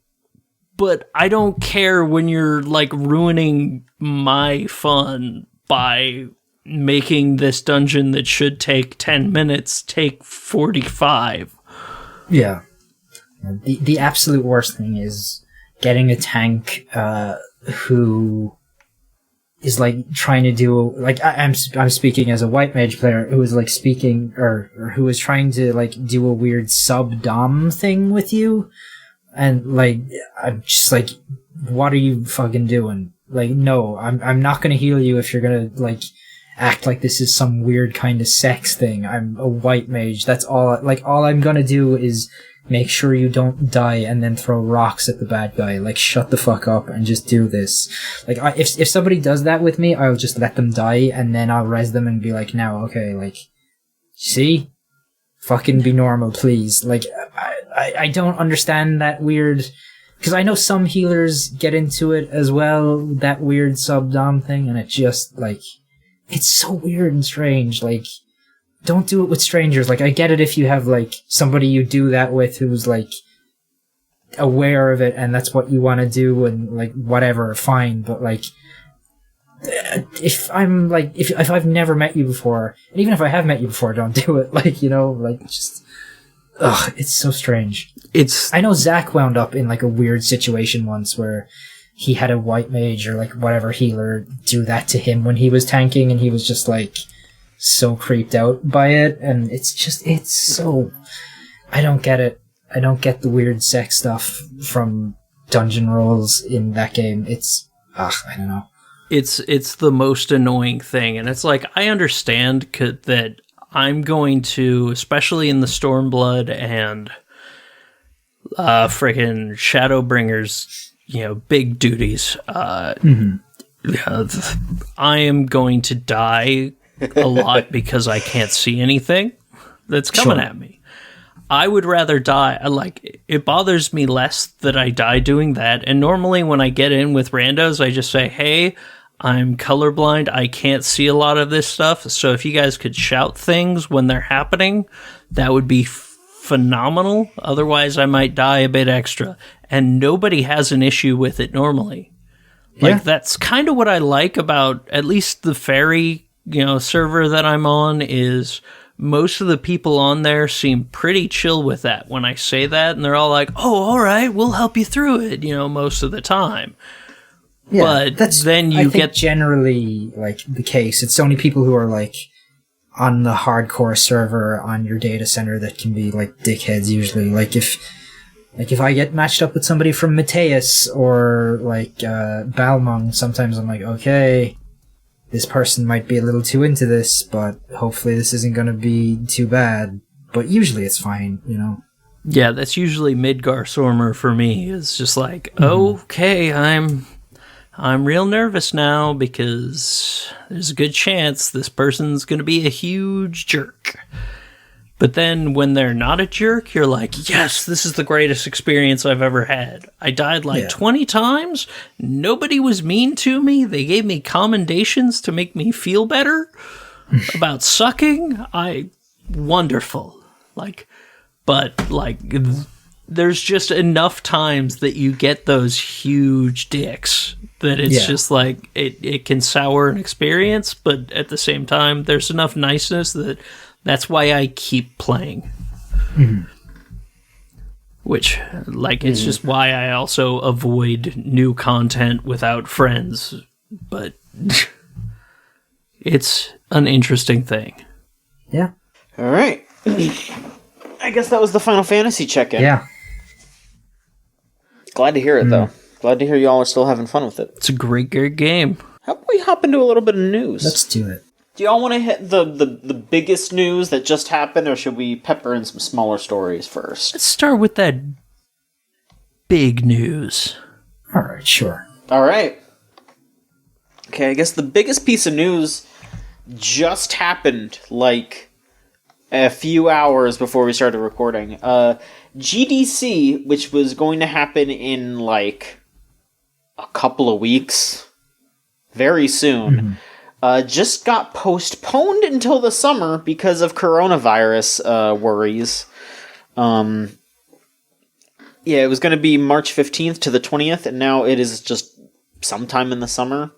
C: But I don't care when you're, like, ruining my fun by making this dungeon that should take 10 minutes take 45.
B: Yeah. The absolute worst thing is getting a tank who is, like, trying to do, like, I'm speaking as a white mage player who is, like, speaking or who is trying to, like, do a weird sub-dom thing with you, and, like, I'm just like, what are you fucking doing? Like, no, I'm not gonna heal you if you're gonna, like, act like this is some weird kind of sex thing. I'm a white mage. That's all. Like, all I'm gonna do is make sure you don't die and then throw rocks at the bad guy. Like, shut the fuck up and just do this. Like, if somebody does that with me, I'll just let them die and then I'll res them and be like, now, okay, like, see? Fucking be normal, please. Like, I don't understand that weird... Because I know some healers get into it as well, that weird sub-dom thing, and it just, like... It's so weird and strange, like... Don't do it with strangers. Like, I get it if you have, like, somebody you do that with who's, like, aware of it and that's what you want to do and, like, whatever, fine. But, like, if I'm, like, if I've never met you before, and even if I have met you before, don't do it. Like, you know, like, just... Ugh, it's so strange. I know Zach wound up in, like, a weird situation once where he had a white mage or, like, whatever healer do that to him when he was tanking, and he was just, like, so creeped out by it, and it's so... I don't get it. I don't get the weird sex stuff from dungeon rolls in that game. I don't know.
C: It's the most annoying thing, and it's like, I understand that I'm going to, especially in the Stormblood and freaking Shadowbringers, you know, big duties, I am going to die a lot because I can't see anything that's coming at me. I would rather die. Like, it bothers me less that I die doing that. And normally when I get in with randos, I just say, hey, I'm colorblind. I can't see a lot of this stuff. So if you guys could shout things when they're happening, that would be phenomenal. Otherwise, I might die a bit extra. And nobody has an issue with it normally. Like, that's kind of what I like about at least the Fairy, you know, server that I'm on, is most of the people on there seem pretty chill with that when I say that. And they're all like, oh, all right, we'll help you through it, you know, most of the time.
B: Yeah,
C: but then you get
B: generally like the case. It's only people who are like on the hardcore server on your data center that can be like dickheads usually. Like if I get matched up with somebody from Mateus or like Balmung, sometimes I'm like, okay, this person might be a little too into this, but hopefully this isn't going to be too bad. But usually it's fine, you know.
C: Yeah, that's usually Midgar Stormer for me. It's just like, okay, I'm real nervous now because there's a good chance this person's going to be a huge jerk. But then when they're not a jerk, you're like, yes, this is the greatest experience I've ever had. I died like 20 times. Nobody was mean to me. They gave me commendations to make me feel better about sucking. Wonderful. There's just enough times that you get those huge dicks that it's just like it can sour an experience, but at the same time there's enough niceness that's why I keep playing. Which, like, it's just why I also avoid new content without friends, but it's an interesting thing.
B: Yeah.
A: All right. I guess that was the Final Fantasy check-in.
B: Yeah.
A: Glad to hear it, though. Glad to hear you all are still having fun with it.
C: It's a great game.
A: How about we hop into a little bit of news?
B: Let's do it.
A: Do y'all want to hit the biggest news that just happened, or should we pepper in some smaller stories first?
C: Let's start with that big news.
B: All right, sure.
A: All right. Okay, I guess the biggest piece of news just happened, like, a few hours before we started recording. GDC, which was going to happen in, like, a couple of weeks, very soon, just got postponed until the summer because of coronavirus worries. It was going to be March 15th to the 20th, and now it is just sometime in the summer.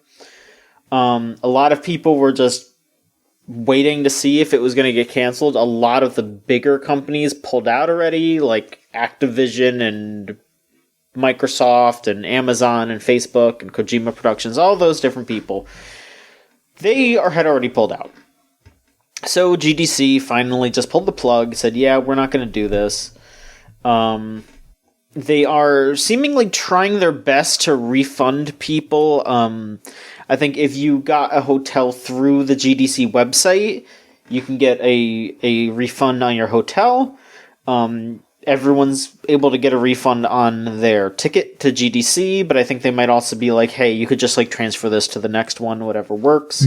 A: A lot of people were just waiting to see if it was going to get canceled. A lot of the bigger companies pulled out already, like Activision and Microsoft and Amazon and Facebook and Kojima Productions, all those different people. They had already pulled out. So GDC finally just pulled the plug, said, yeah, we're not going to do this. They are seemingly trying their best to refund people. I think if you got a hotel through the everyone's able to get a refund on their ticket to GDC, but I think they might also be like, hey, you could just like transfer this to the next one, whatever works.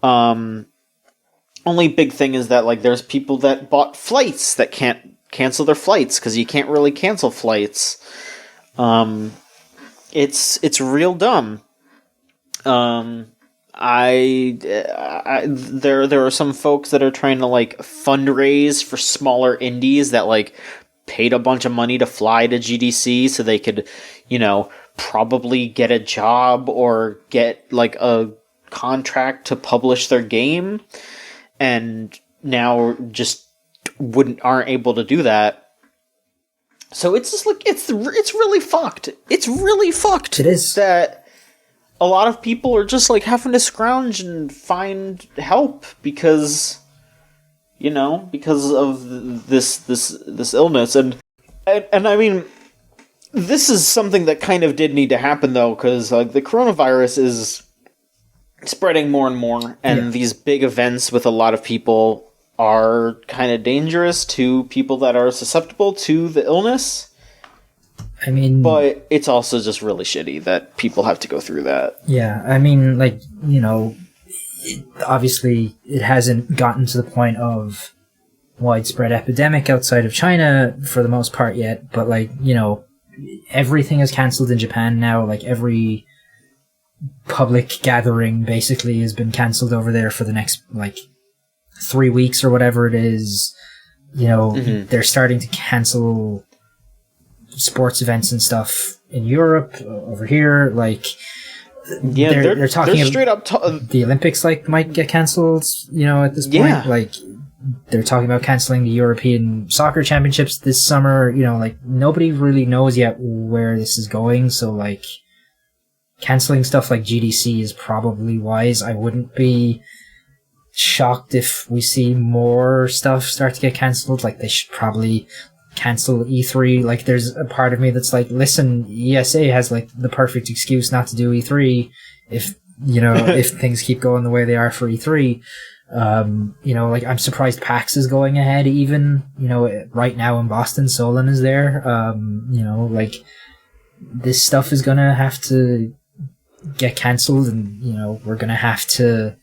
A: Only big thing is that like there's people that bought flights that can't cancel their flights because you can't really cancel flights. It's real dumb. There are some folks that are trying to like fundraise for smaller indies that like paid a bunch of money to fly to GDC so they could, probably get a job or get like a contract to publish their game, and now just aren't able to do that. So it's just like it's really fucked. It's really fucked.
B: It is
A: that a lot of people are just like having to scrounge and find help because of this illness, and I mean, this is something that kind of did need to happen though, because like the coronavirus is spreading more and more, and these big events with a lot of people are kind of dangerous to people that are susceptible to the illness.
B: I mean,
A: but it's also just really shitty that people have to go through that.
B: Yeah, I mean, like, obviously it hasn't gotten to the point of widespread epidemic outside of China for the most part yet, but like, everything is cancelled in Japan now. Like every public gathering basically has been cancelled over there for the next like 3 weeks or whatever it is. They're starting to cancel sports events and stuff in Europe over here. Like, they're talking
A: they're straight up
B: the Olympics like might get cancelled. At this point, like they're talking about cancelling the European Soccer Championships this summer. Like nobody really knows yet where this is going. So like cancelling stuff like GDC is probably wise. I wouldn't be shocked if we see more stuff start to get cancelled. Like they should probably cancel E3. Like there's a part of me that's like, listen, ESA has like the perfect excuse not to do E3 if if things keep going the way they are for E3. Like I'm surprised PAX is going ahead even, right now in Boston, Solon is there. Like this stuff is gonna have to get cancelled, and we're gonna have to,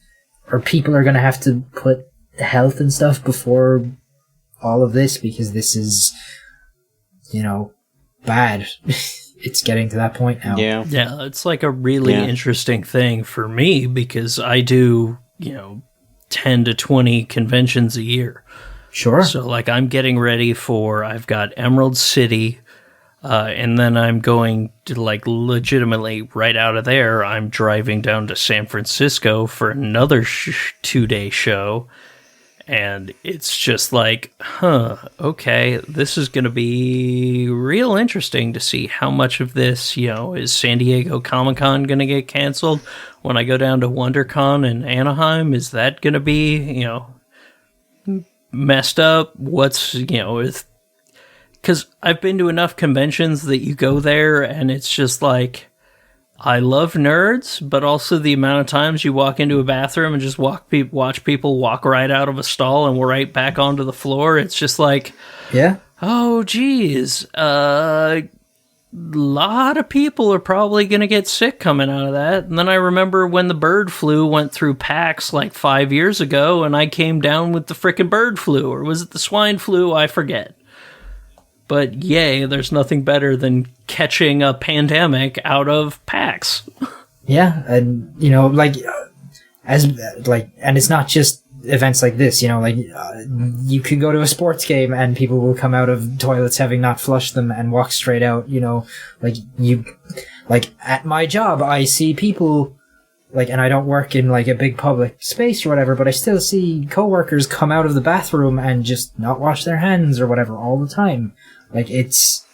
B: or people are gonna have to put health and stuff before all of this, because this is bad. It's getting to that point now.
C: Yeah, it's like a really interesting thing for me because I do 10 to 20 conventions a year.
B: Sure.
C: So like I'm getting ready for, I've got Emerald City, and then I'm going to like legitimately right out of there, I'm driving down to San Francisco for another 2-day show. And it's just like, okay, this is going to be real interesting to see how much of this, is San Diego Comic-Con going to get canceled? When I go down to WonderCon in Anaheim, is that going to be, messed up? What's, because I've been to enough conventions that you go there and it's just like, I love nerds, but also the amount of times you walk into a bathroom and just watch people walk right out of a stall and we're right back onto the floor. It's just like, oh, geez, a lot of people are probably going to get sick coming out of that. And then I remember when the bird flu went through PAX like 5 years ago and I came down with the frickin' bird flu, or was it the swine flu? I forget. But yay, there's nothing better than catching a pandemic out of PAX.
B: Yeah, and and it's not just events like this. You could go to a sports game and people will come out of toilets having not flushed them and walk straight out. At my job, I see people and I don't work in a big public space or whatever, but I still see coworkers come out of the bathroom and just not wash their hands or whatever all the time. It's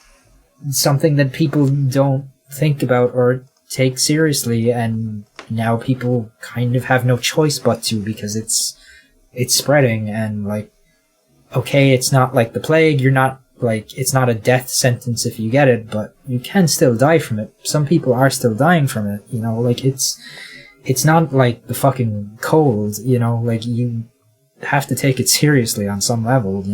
B: something that people don't think about or take seriously, and now people kind of have no choice but to, because it's spreading, and okay, it's not like the plague, it's not a death sentence if you get it, but you can still die from it. Some people are still dying from it, it's not like the fucking cold, you have to take it seriously on some level,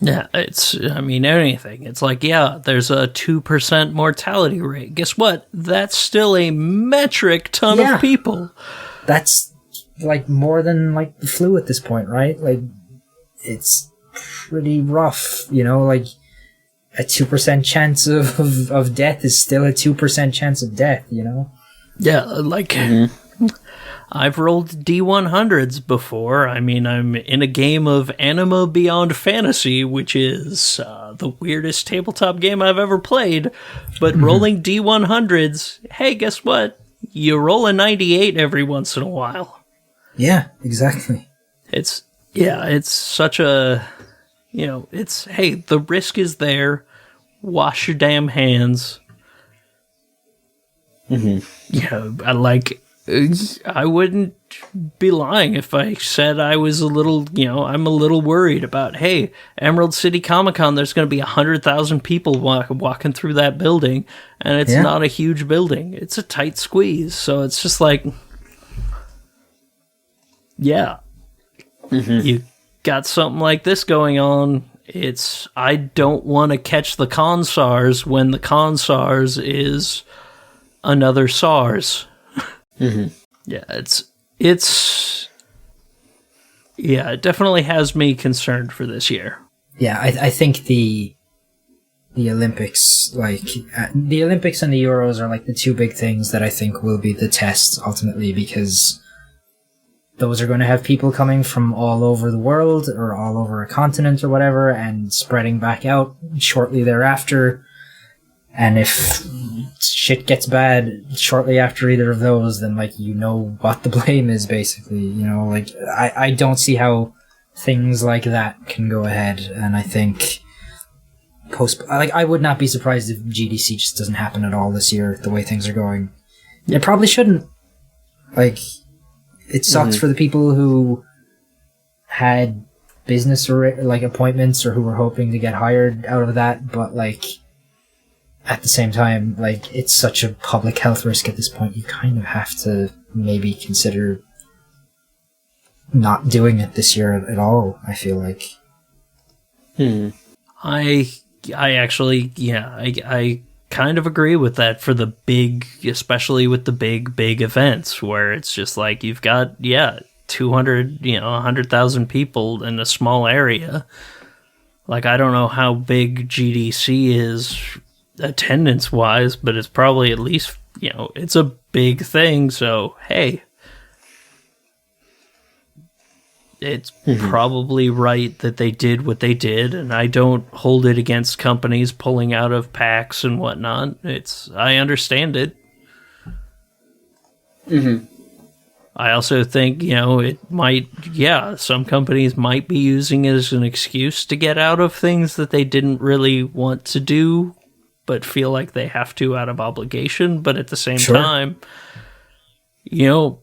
C: Yeah, anything. It's like, yeah, there's a 2% mortality rate. Guess what? That's still a metric ton of people.
B: That's, like, more than, like, the flu at this point, right? Like, it's pretty rough, like, a 2% chance of death is still a 2% chance of death,
C: Yeah, like... I've rolled D100s before. I'm in a game of Anima Beyond Fantasy, which is the weirdest tabletop game I've ever played. But rolling D100s, hey, guess what? You roll a 98 every once in a while.
B: Yeah, exactly.
C: It's such a, hey, the risk is there. Wash your damn hands. I wouldn't be lying if I said I was I'm a little worried about, hey, Emerald City Comic Con, there's going to be 100,000 people walking through that building, and it's not a huge building. It's a tight squeeze, so it's just like, you got something like this going on. I don't want to catch the con SARS when the con SARS is another SARS. Yeah, it definitely has me concerned for this year.
B: Yeah, I think the Olympics, the Olympics and the Euros are like the two big things that I think will be the test ultimately, because those are going to have people coming from all over the world or all over a continent or whatever and spreading back out shortly thereafter. And if shit gets bad shortly after either of those, then, what the blame is, basically. I don't see how things like that can go ahead. And I think I would not be surprised if GDC just doesn't happen at all this year, the way things are going. It probably shouldn't. It sucks for the people who had business or, appointments or who were hoping to get hired out of that, but, at the same time, it's such a public health risk at this point, you kind of have to maybe consider not doing it this year at all, I feel like.
C: I actually, I kind of agree with that for the big, especially with the big events, where it's just like, you've got, 200, 100,000 people in a small area. I don't know how big GDC is attendance wise, but it's probably at least, it's a big thing, so hey, it's probably right that they did what they did, and I don't hold it against companies pulling out of PAX and whatnot. I understand it. I also think, it might, some companies might be using it as an excuse to get out of things that they didn't really want to do, but feel like they have to out of obligation. But at the same time, it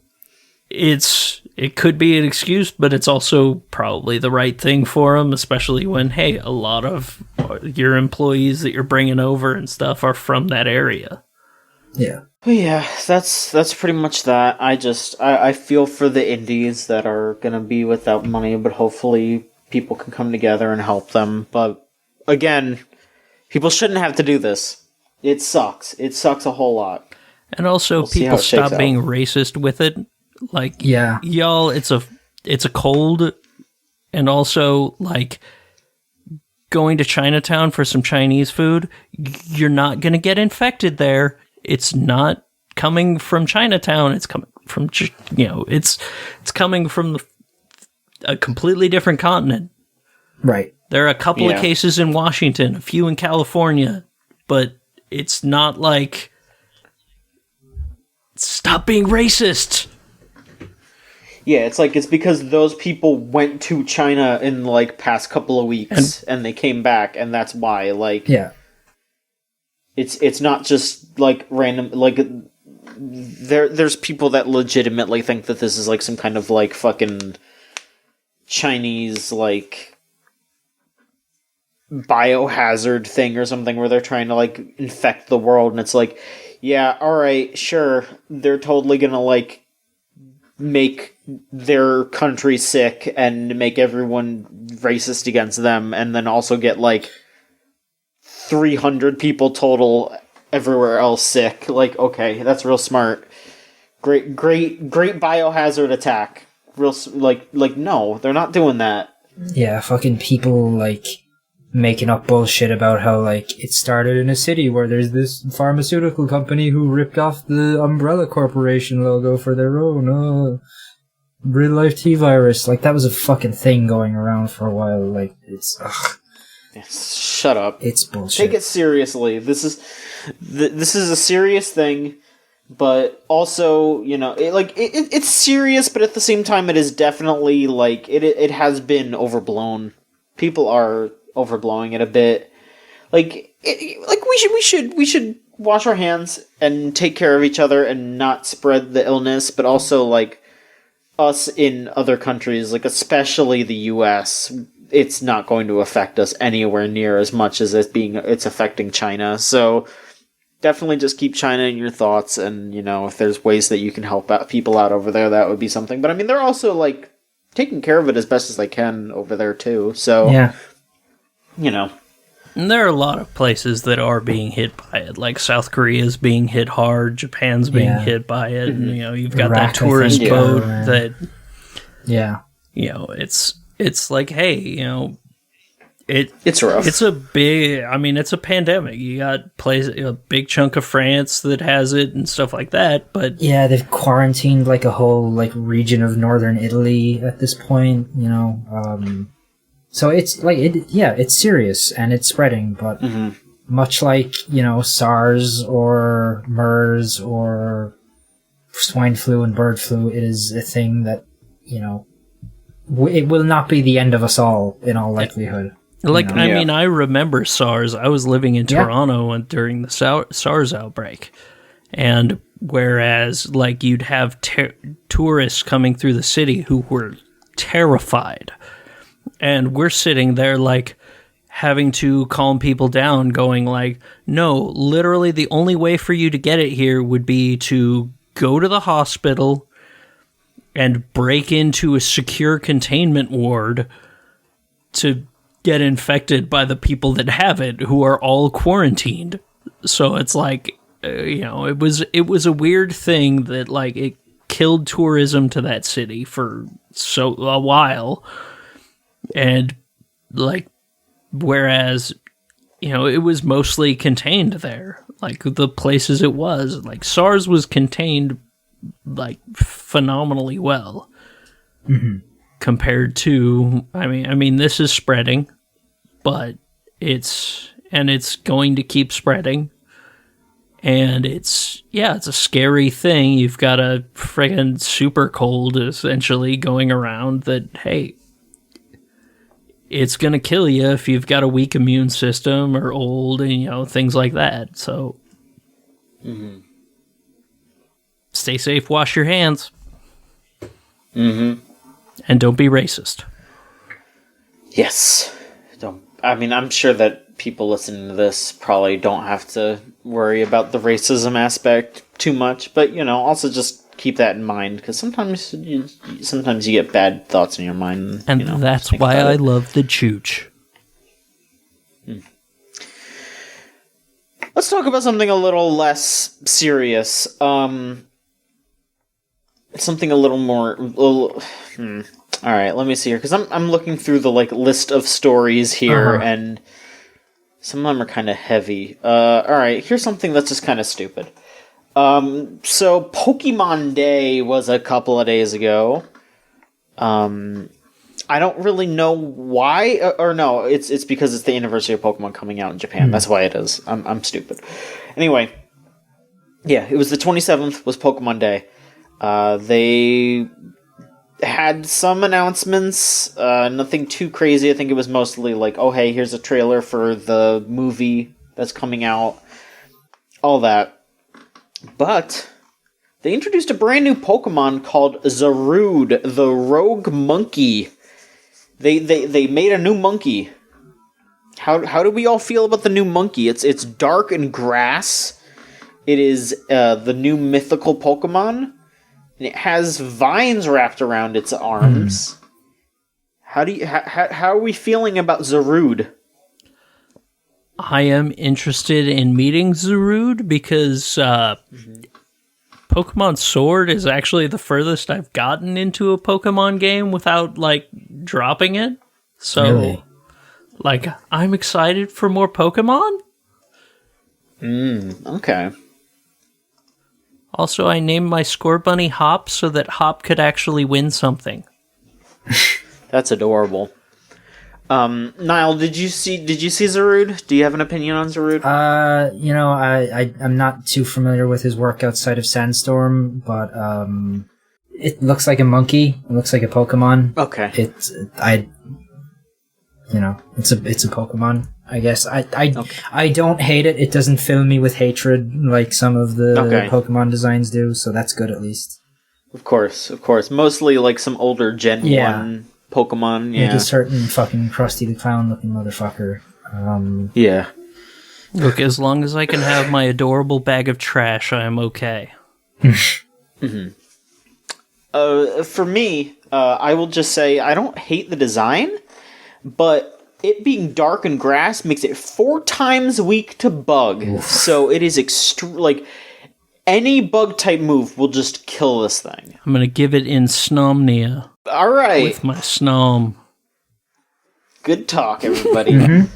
C: could be an excuse, but it's also probably the right thing for them, especially when, hey, a lot of your employees that you're bringing over and stuff are from that area.
B: Yeah.
A: Yeah, that's pretty much that. I feel for the indies that are gonna be without money, but hopefully people can come together and help them. But again, people shouldn't have to do this. It sucks. It sucks a whole lot.
C: And also, people stop being racist with it. Y'all, it's a cold, and also, going to Chinatown for some Chinese food, you're not gonna get infected there. It's not coming from Chinatown. It's coming from, it's coming from a completely different continent.
B: Right.
C: There are a couple of cases in Washington, a few in California, but it's not stop being racist.
A: Yeah, it's because those people went to China in past couple of weeks and they came back, and that's why it's not just random there's people that legitimately think that this is some kind of fucking Chinese biohazard thing or something where they're trying to infect the world, and it's yeah, alright, sure, they're totally gonna make their country sick and make everyone racist against them, and then also get like 300 people total everywhere else sick. Like, okay, that's real smart. Great biohazard attack. Real, like, no, they're not doing that.
B: Yeah, fucking people, like, making up bullshit about how, like, it started in a city where there's this pharmaceutical company who ripped off the Umbrella Corporation logo for their own, real-life T-virus. Like, that was a fucking thing going around for a while. Like, it's, ugh.
A: Yes, shut up.
B: It's bullshit.
A: Take it seriously. This is a serious thing, but also, you know, it's serious, but at the same time, it is definitely, like, it has been overblown. People are overblowing it a bit. Like, we should wash our hands and take care of each other and not spread the illness, but also, like, us in other countries, like, especially the US, it's not going to affect us anywhere near as much as it's affecting China. So definitely just keep China in your thoughts, and, you know, if there's ways that you can help out people out over there, that would be something. But I mean, they're also, like, taking care of it as best as they can over there too. So,
B: yeah,
A: you know.
C: And there are a lot of places that are being hit by it, like South Korea's being hit hard, Japan's being hit by it, and, you know, you've got
B: Iraq,
C: that tourist boat
B: yeah.
C: that,
B: Yeah.
C: you know, it's like, hey, you know,
A: it's rough.
C: It's it's a pandemic. You got a big chunk of France that has it and stuff like that, but
B: yeah, they've quarantined like a whole like region of northern Italy at this point, you know. So it's like it's serious and it's spreading, but much like, you know, SARS or MERS or swine flu and bird flu, it is a thing that, you know, it will not be the end of us all in all likelihood.
C: Like,
B: you know?
C: I mean, I remember SARS. I was living in Toronto during the SARS outbreak. And whereas, like, you'd have tourists coming through the city who were terrified. And we're sitting there, like, having to calm people down, going like, no, literally the only way for you to get it here would be to go to the hospital and break into a secure containment ward to get infected by the people that have it, who are all quarantined. So it's like, you know, it was a weird thing that, like, it killed tourism to that city for a while. And, like, whereas, you know, it was mostly contained there. Like, the places it was. Like, SARS was contained, like, phenomenally well. Compared to, I mean, this is spreading, but it's going to keep spreading. And it's a scary thing. You've got a friggin' super cold essentially going around that, hey, it's going to kill you if you've got a weak immune system or old and, you know, things like that. So stay safe, wash your hands. And don't be racist.
A: Yes. I'm sure that people listening to this probably don't have to worry about the racism aspect too much, but, you know, also just keep that in mind, because sometimes you get bad thoughts in your mind.
C: And,
A: you know,
C: that's why I love the chooch.
A: Let's talk about something a little less serious. Something a little more... Alright, let me see here, because I'm looking through the, like, list of stories here, and some of them are kind of heavy. Alright, here's something that's just kind of stupid. So Pokemon Day was a couple of days ago. I don't really know why, or no, it's because it's the anniversary of Pokemon coming out in Japan. That's why it is. I'm stupid. Anyway, yeah, it was the 27th was Pokemon Day. They had some announcements, nothing too crazy. I think it was mostly like, oh hey, here's a trailer for the movie that's coming out. All that. But they introduced a brand new Pokemon called Zarude, the Rogue Monkey. They made a new monkey. How do we all feel about the new monkey? It's dark and grass. It is the new mythical Pokemon. and it has vines wrapped around its arms. How are we feeling about Zarude?
C: I am interested in meeting Zarude because Pokemon Sword is actually the furthest I've gotten into a Pokemon game without, like, dropping it. So,
B: Really?
C: like, I'm excited for more Pokemon.
A: Okay.
C: Also, I named my Score Bunny Hop so that Hop could actually win something.
A: That's adorable. Niall, did you see Zarude? Do you have an opinion on Zarude?
B: I'm not too familiar with his work outside of Sandstorm, but it looks like a monkey. It looks like a Pokemon.
A: Okay.
B: It's a Pokemon. I guess I don't hate it. It doesn't fill me with hatred like some of the Pokemon designs do. So that's good at least.
A: Of course. Mostly like some older Gen 1 Pokemon. Yeah.
B: Like a certain fucking Krusty the Clown looking motherfucker.
A: Yeah.
C: Look, as long as I can have my adorable bag of trash, I am okay.
A: For me, I will just say I don't hate the design, but it being dark and grass makes it 4 times weak to bug. Oof. So it is any bug type move will just kill this thing.
C: I'm gonna give it insomnia.
A: All right.
C: With my snom.
A: Good talk, everybody.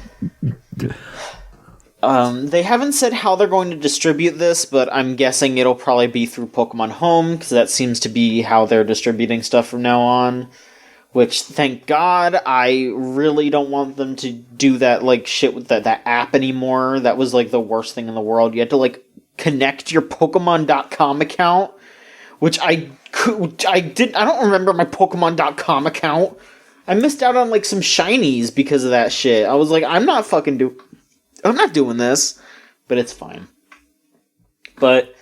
A: They haven't said how they're going to distribute this, but I'm guessing it'll probably be through Pokemon Home, because that seems to be how they're distributing stuff from now on. Which, thank God, I really don't want them to do that, like, shit with that app anymore. That was, like, the worst thing in the world. You had to, like, connect your Pokemon.com account, which I don't remember my Pokemon.com account. I missed out on, like, some shinies because of that shit. I was like, I'm not doing this. But it's fine. But,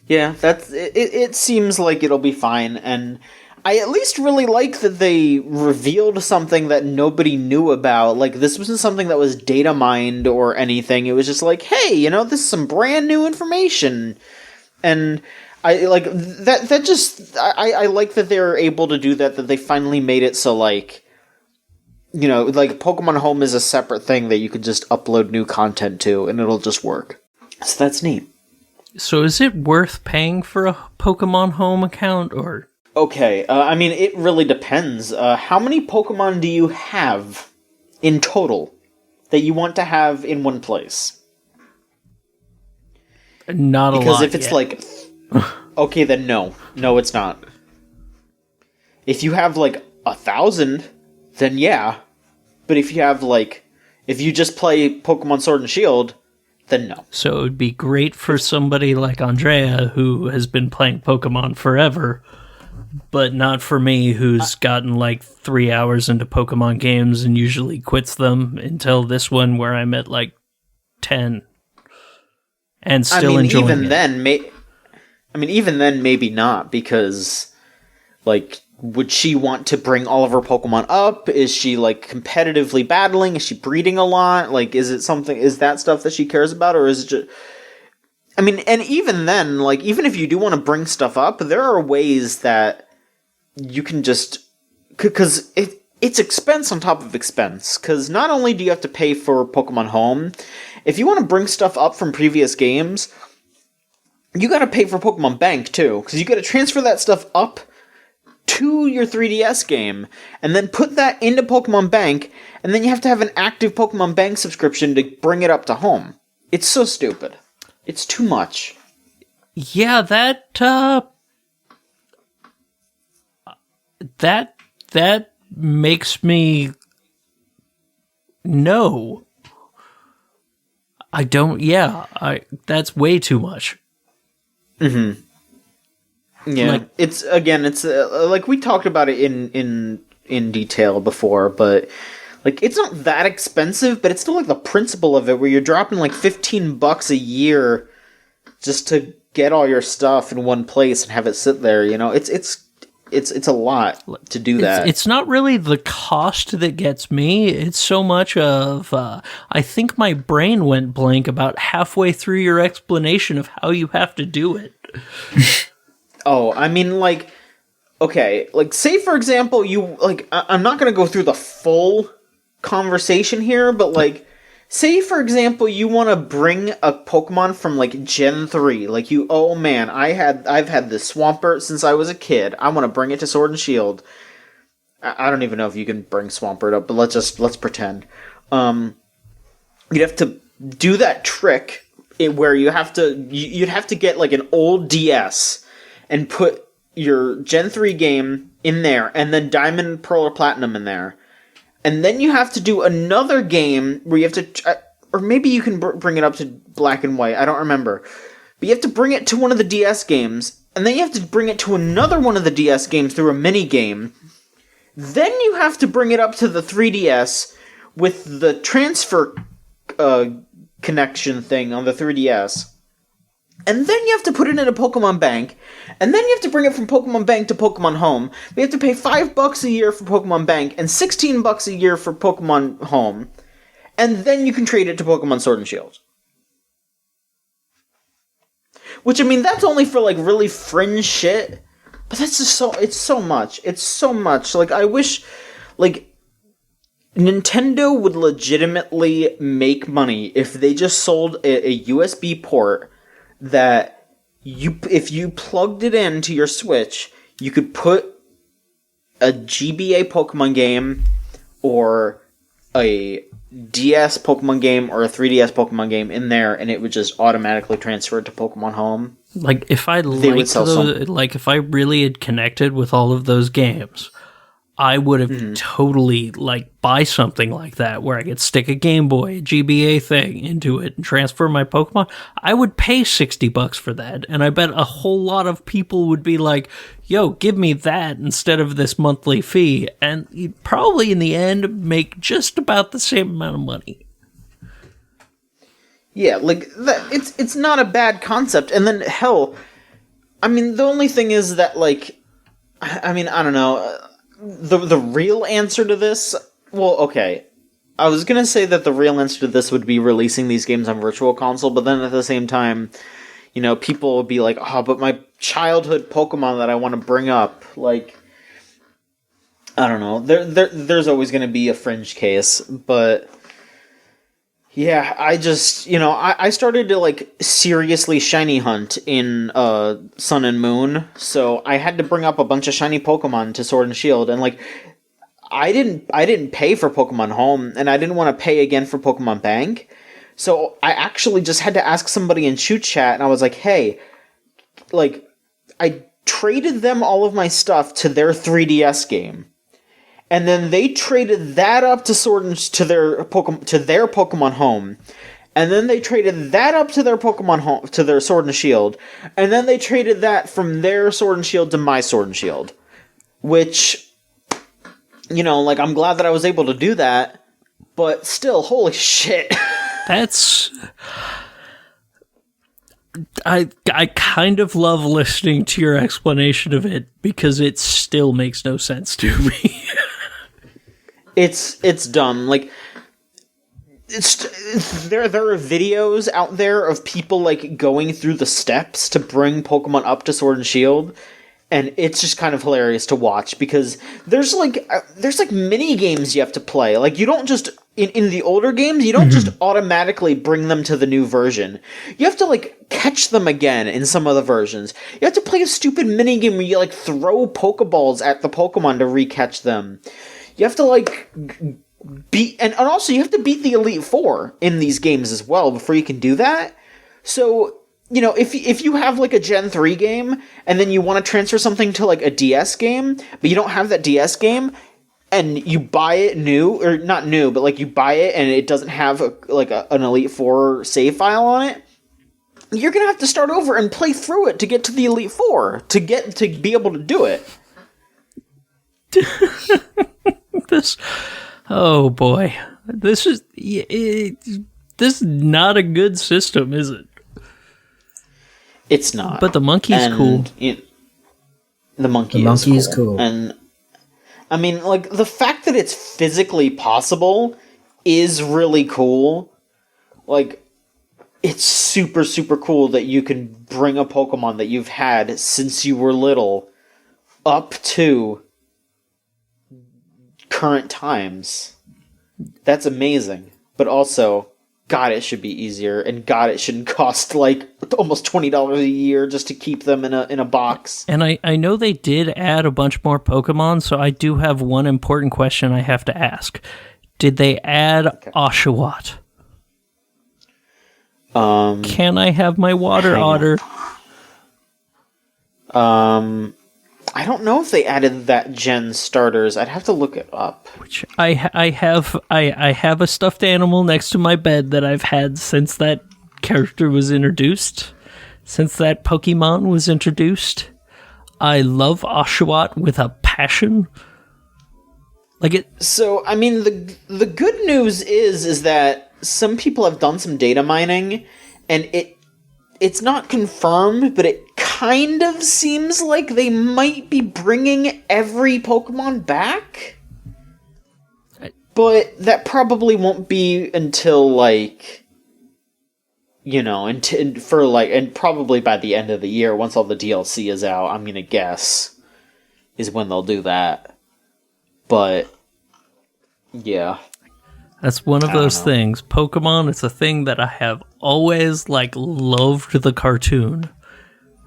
A: yeah, it seems like it'll be fine, and I at least really like that they revealed something that nobody knew about. Like, this wasn't something that was data mined or anything. It was just like, hey, this is some brand new information. And I like that just, I like that they're able to do that they finally made it so, like, like Pokemon Home is a separate thing that you could just upload new content to and it'll just work. So that's neat.
C: So is it worth paying for a Pokemon Home account, or?
A: Okay, I mean, it really depends. How many Pokemon do you have in total that you want to have in one place?
C: Not a lot.
A: Because if it's like... Okay, then no. No, it's not. If you have, like, 1,000, then yeah. But if you have, like... If you just play Pokemon Sword and Shield, then no.
C: So it would be great for somebody like Andrea, who has been playing Pokemon forever, but not for me, who's gotten like 3 hours into Pokemon games and usually quits them until this one where I'm at like 10 and still enjoying it.
A: Even then, maybe not, because, like, would she want to bring all of her Pokemon up? Is she, like, competitively battling? Is she breeding a lot? Like, is that stuff that she cares about, or is it just... I mean, and even then, like, even if you do want to bring stuff up, there are ways that you can just... Because it's expense on top of expense. Because not only do you have to pay for Pokemon Home, if you want to bring stuff up from previous games, you gotta pay for Pokemon Bank, too. Because you gotta transfer that stuff up to your 3DS game, and then put that into Pokemon Bank, and then you have to have an active Pokemon Bank subscription to bring it up to home. It's so stupid. It's too much.
C: Yeah, that makes me... No. I don't... Yeah, that's way too much.
A: Mm-hmm. Yeah, like, it's like we talked about it in detail before, but like it's not that expensive, but it's still like the principle of it, where you're dropping like $15 a year just to get all your stuff in one place and have it sit there. It's a lot to do that.
C: It's not really the cost that gets me. It's so much of I think my brain went blank about halfway through your explanation of how you have to do it.
A: Oh, I mean, like, okay, like, say for example, you, like, I'm not gonna go through the full conversation here, but, like, say for example, you want to bring a Pokemon from, like, Gen 3, like, oh man, I've had this Swampert since I was a kid, I want to bring it to Sword and Shield. I don't even know if you can bring Swampert up, but let's pretend. You'd have to do that trick where you'd have to get, like, an old DS and put your Gen 3 game in there, and then Diamond, Pearl, or Platinum in there. And then you have to do another game where you have to... or maybe you can bring it up to Black and White, I don't remember. But you have to bring it to one of the DS games, and then you have to bring it to another one of the DS games through a mini-game. Then you have to bring it up to the 3DS with the transfer connection thing on the 3DS. And then you have to put it in a Pokemon Bank, and then you have to bring it from Pokemon Bank to Pokemon Home. We have to pay $5 a year for Pokemon Bank, and $16 a year for Pokemon Home. And then you can trade it to Pokemon Sword and Shield. Which, I mean, that's only for, like, really fringe shit. But that's just it's so much. It's so much. Like, I wish, like, Nintendo would legitimately make money if they just sold a USB port that if you plugged it into your Switch, you could put a GBA Pokemon game or a DS Pokemon game or a 3DS Pokemon game in there, and it would just automatically transfer it to Pokemon Home.
C: Like, if I liked those, like, if I really had connected with all of those games, I would have totally, like, buy something like that where I could stick a Game Boy, a GBA thing into it and transfer my Pokemon. I would pay $60 for that, and I bet a whole lot of people would be like, yo, give me that instead of this monthly fee, and you'd probably in the end make just about the same amount of money.
A: Yeah, like, it's not a bad concept, and then, hell, I mean, the only thing is that, like, I mean, I don't know, the real answer to this, well, okay, I was gonna say that the real answer to this would be releasing these games on Virtual Console, but then at the same time, you know, people would be like, oh, but my childhood Pokemon that I want to bring up, like, I don't know, there's always gonna be a fringe case, but yeah, I just, you know, I started to, like, seriously shiny hunt in Sun and Moon, so I had to bring up a bunch of shiny Pokemon to Sword and Shield, and, like, I didn't pay for Pokemon Home, and I didn't want to pay again for Pokemon Bank, so I actually just had to ask somebody in Shoot Chat, and I was like, hey, like, I traded them all of my stuff to their 3DS game. And then they traded that up to to their Pokemon Home, and then they traded that up to their Pokemon Home to their Sword and Shield, and then they traded that from their Sword and Shield to my Sword and Shield, which, you know, like, I'm glad that I was able to do that, but still, holy shit.
C: That's... I kind of love listening to your explanation of it, because it still makes no sense to me.
A: It's dumb. Like, there are videos out there of people, like, going through the steps to bring Pokemon up to Sword and Shield, and it's just kind of hilarious to watch, because there's like mini games you have to play. Like, you don't just in the older games, you don't just automatically bring them to the new version. You have to, like, catch them again in some of the versions. You have to play a stupid mini game where you, like, throw Pokeballs at the Pokemon to recatch them. You have to, like, beat... And also, you have to beat the Elite Four in these games as well before you can do that. So, you know, if you have, like, a Gen 3 game, and then you want to transfer something to, like, a DS game, but you don't have that DS game, and you buy it new, or not new, but, like, you buy it and it doesn't have, an Elite Four save file on it, you're gonna have to start over and play through it to get to the Elite Four, to be able to do it.
C: Oh boy, this is not a good system, is it?
A: It's not.
C: But the monkey's cool.
A: The monkey is cool. And I mean, like, the fact that it's physically possible is really cool. Like, it's super, super cool that you can bring a Pokemon that you've had since you were little up to current times. That's amazing. But also, God, it should be easier, and God, it shouldn't cost like almost $20 a year just to keep them in a box.
C: And I know they did add a bunch more Pokemon, so I do have one important question I have to ask. Did they add Oshawott? Can I have my water otter?
A: I don't know if they added that gen starters. I'd have to look it up.
C: Which I have a stuffed animal next to my bed that I've had since that character was introduced. Since that Pokemon was introduced. I love Oshawott with a passion.
A: So, I mean, the good news is that some people have done some data mining, and it's not confirmed, but it kind of seems like they might be bringing every Pokemon back. But that probably won't be until, like, you know, and probably by the end of the year, once all the DLC is out, I'm gonna guess, is when they'll do that. But, yeah.
C: That's one of those things. Pokemon, it's a thing that I have always, loved the cartoon.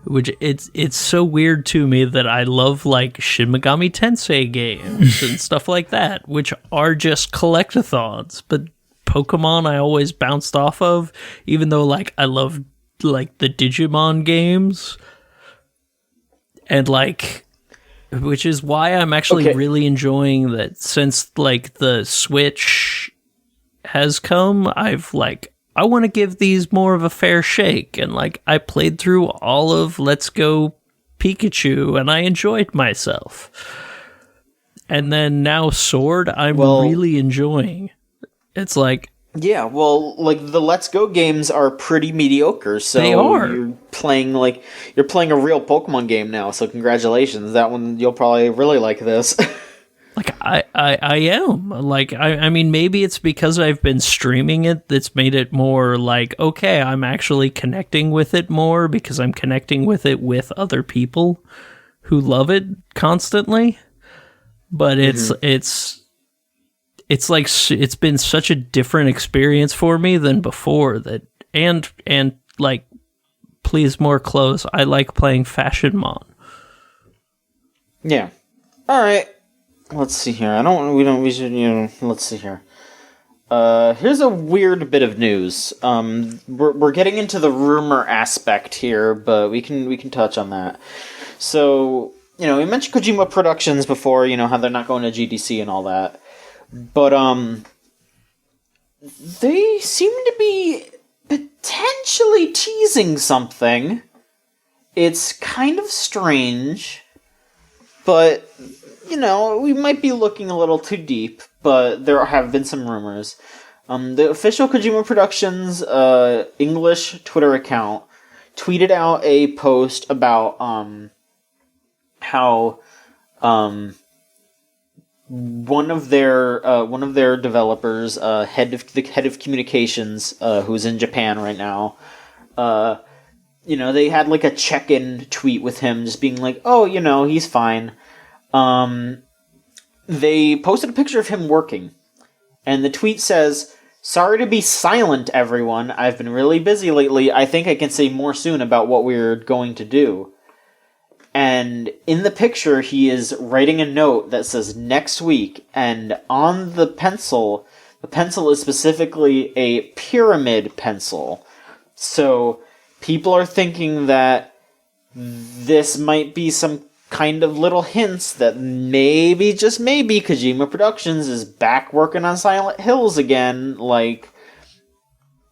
C: Which, it's so weird to me that I love, Shin Megami Tensei games and stuff like that, which are just collectathons. But Pokemon I always bounced off of, even though, I love, the Digimon games. And, which is why I'm actually really enjoying that since, the Switch has come, I've, I want to give these more of a fair shake. And, I played through all of Let's Go Pikachu, and I enjoyed myself. And then now Sword, I'm really enjoying. It's
A: yeah, the Let's Go games are pretty mediocre, so
C: they are.
A: You're playing a real Pokemon game now, so congratulations. That one, you'll probably really like this.
C: I am. I mean, maybe it's because I've been streaming it that's made it more okay, I'm actually connecting with it more because I'm connecting with it with other people who love it constantly. But it's been such a different experience for me than before that, and please more clothes. I like playing Fashion Mon.
A: Yeah. All right. Let's see here. Let's see here. Here's a weird bit of news. We're getting into the rumor aspect here, but we can touch on that. So, we mentioned Kojima Productions before, how they're not going to GDC and all that. But, they seem to be potentially teasing something. It's kind of strange, but, we might be looking a little too deep, but there have been some rumors. The official Kojima Productions English Twitter account tweeted out a post about how one of their developers, head of communications, who's in Japan right now, they had a check-in tweet with him, just being he's fine. They posted a picture of him working, and the tweet says, "Sorry to be silent, everyone. I've been really busy lately. I think I can say more soon about what we're going to do." And in the picture, he is writing a note that says next week, and on the pencil is specifically a pyramid pencil. So people are thinking that this might be some kind of little hints that maybe, just maybe, Kojima Productions is back working on Silent Hills again.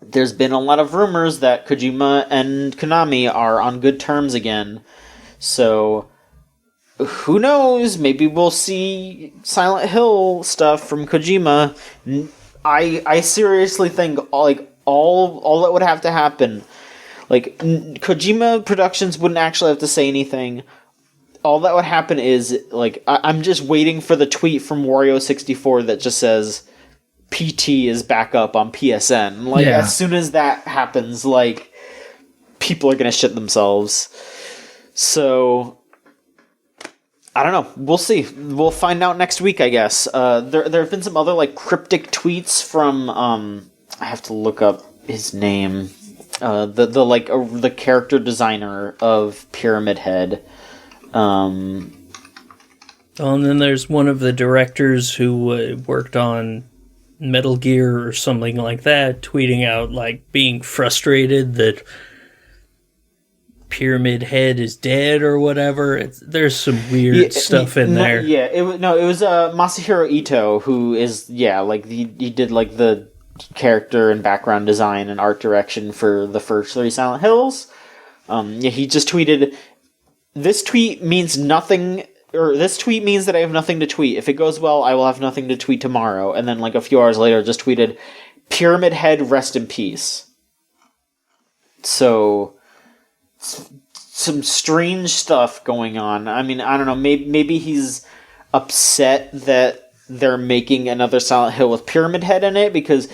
A: There's been a lot of rumors that Kojima and Konami are on good terms again. So, who knows? Maybe we'll see Silent Hill stuff from Kojima. I seriously think all that would have to happen, Kojima Productions wouldn't actually have to say anything. All that would happen is, I'm just waiting for the tweet from Wario64 that just says, PT is back up on PSN. Like, as soon as that happens, like, people are gonna shit themselves. So, I don't know. We'll see. We'll find out next week, I guess. There have been some other, like, cryptic tweets from, I have to look up his name. The character designer of Pyramid Head.
C: And then there's one of the directors who worked on Metal Gear or something like that, tweeting out, like, being frustrated that Pyramid Head is dead or whatever. There's some weird stuff in there.
A: Yeah, it was Masahiro Ito, who is, he did, like, the character and background design and art direction for the first 3 Silent Hills. He just tweeted, "This tweet means nothing," or "This tweet means that I have nothing to tweet. If it goes well, I will have nothing to tweet tomorrow." And then, like, a few hours later, just tweeted, "Pyramid Head, rest in peace." So, some strange stuff going on. I mean, I don't know, maybe he's upset that they're making another Silent Hill with Pyramid Head in it, because,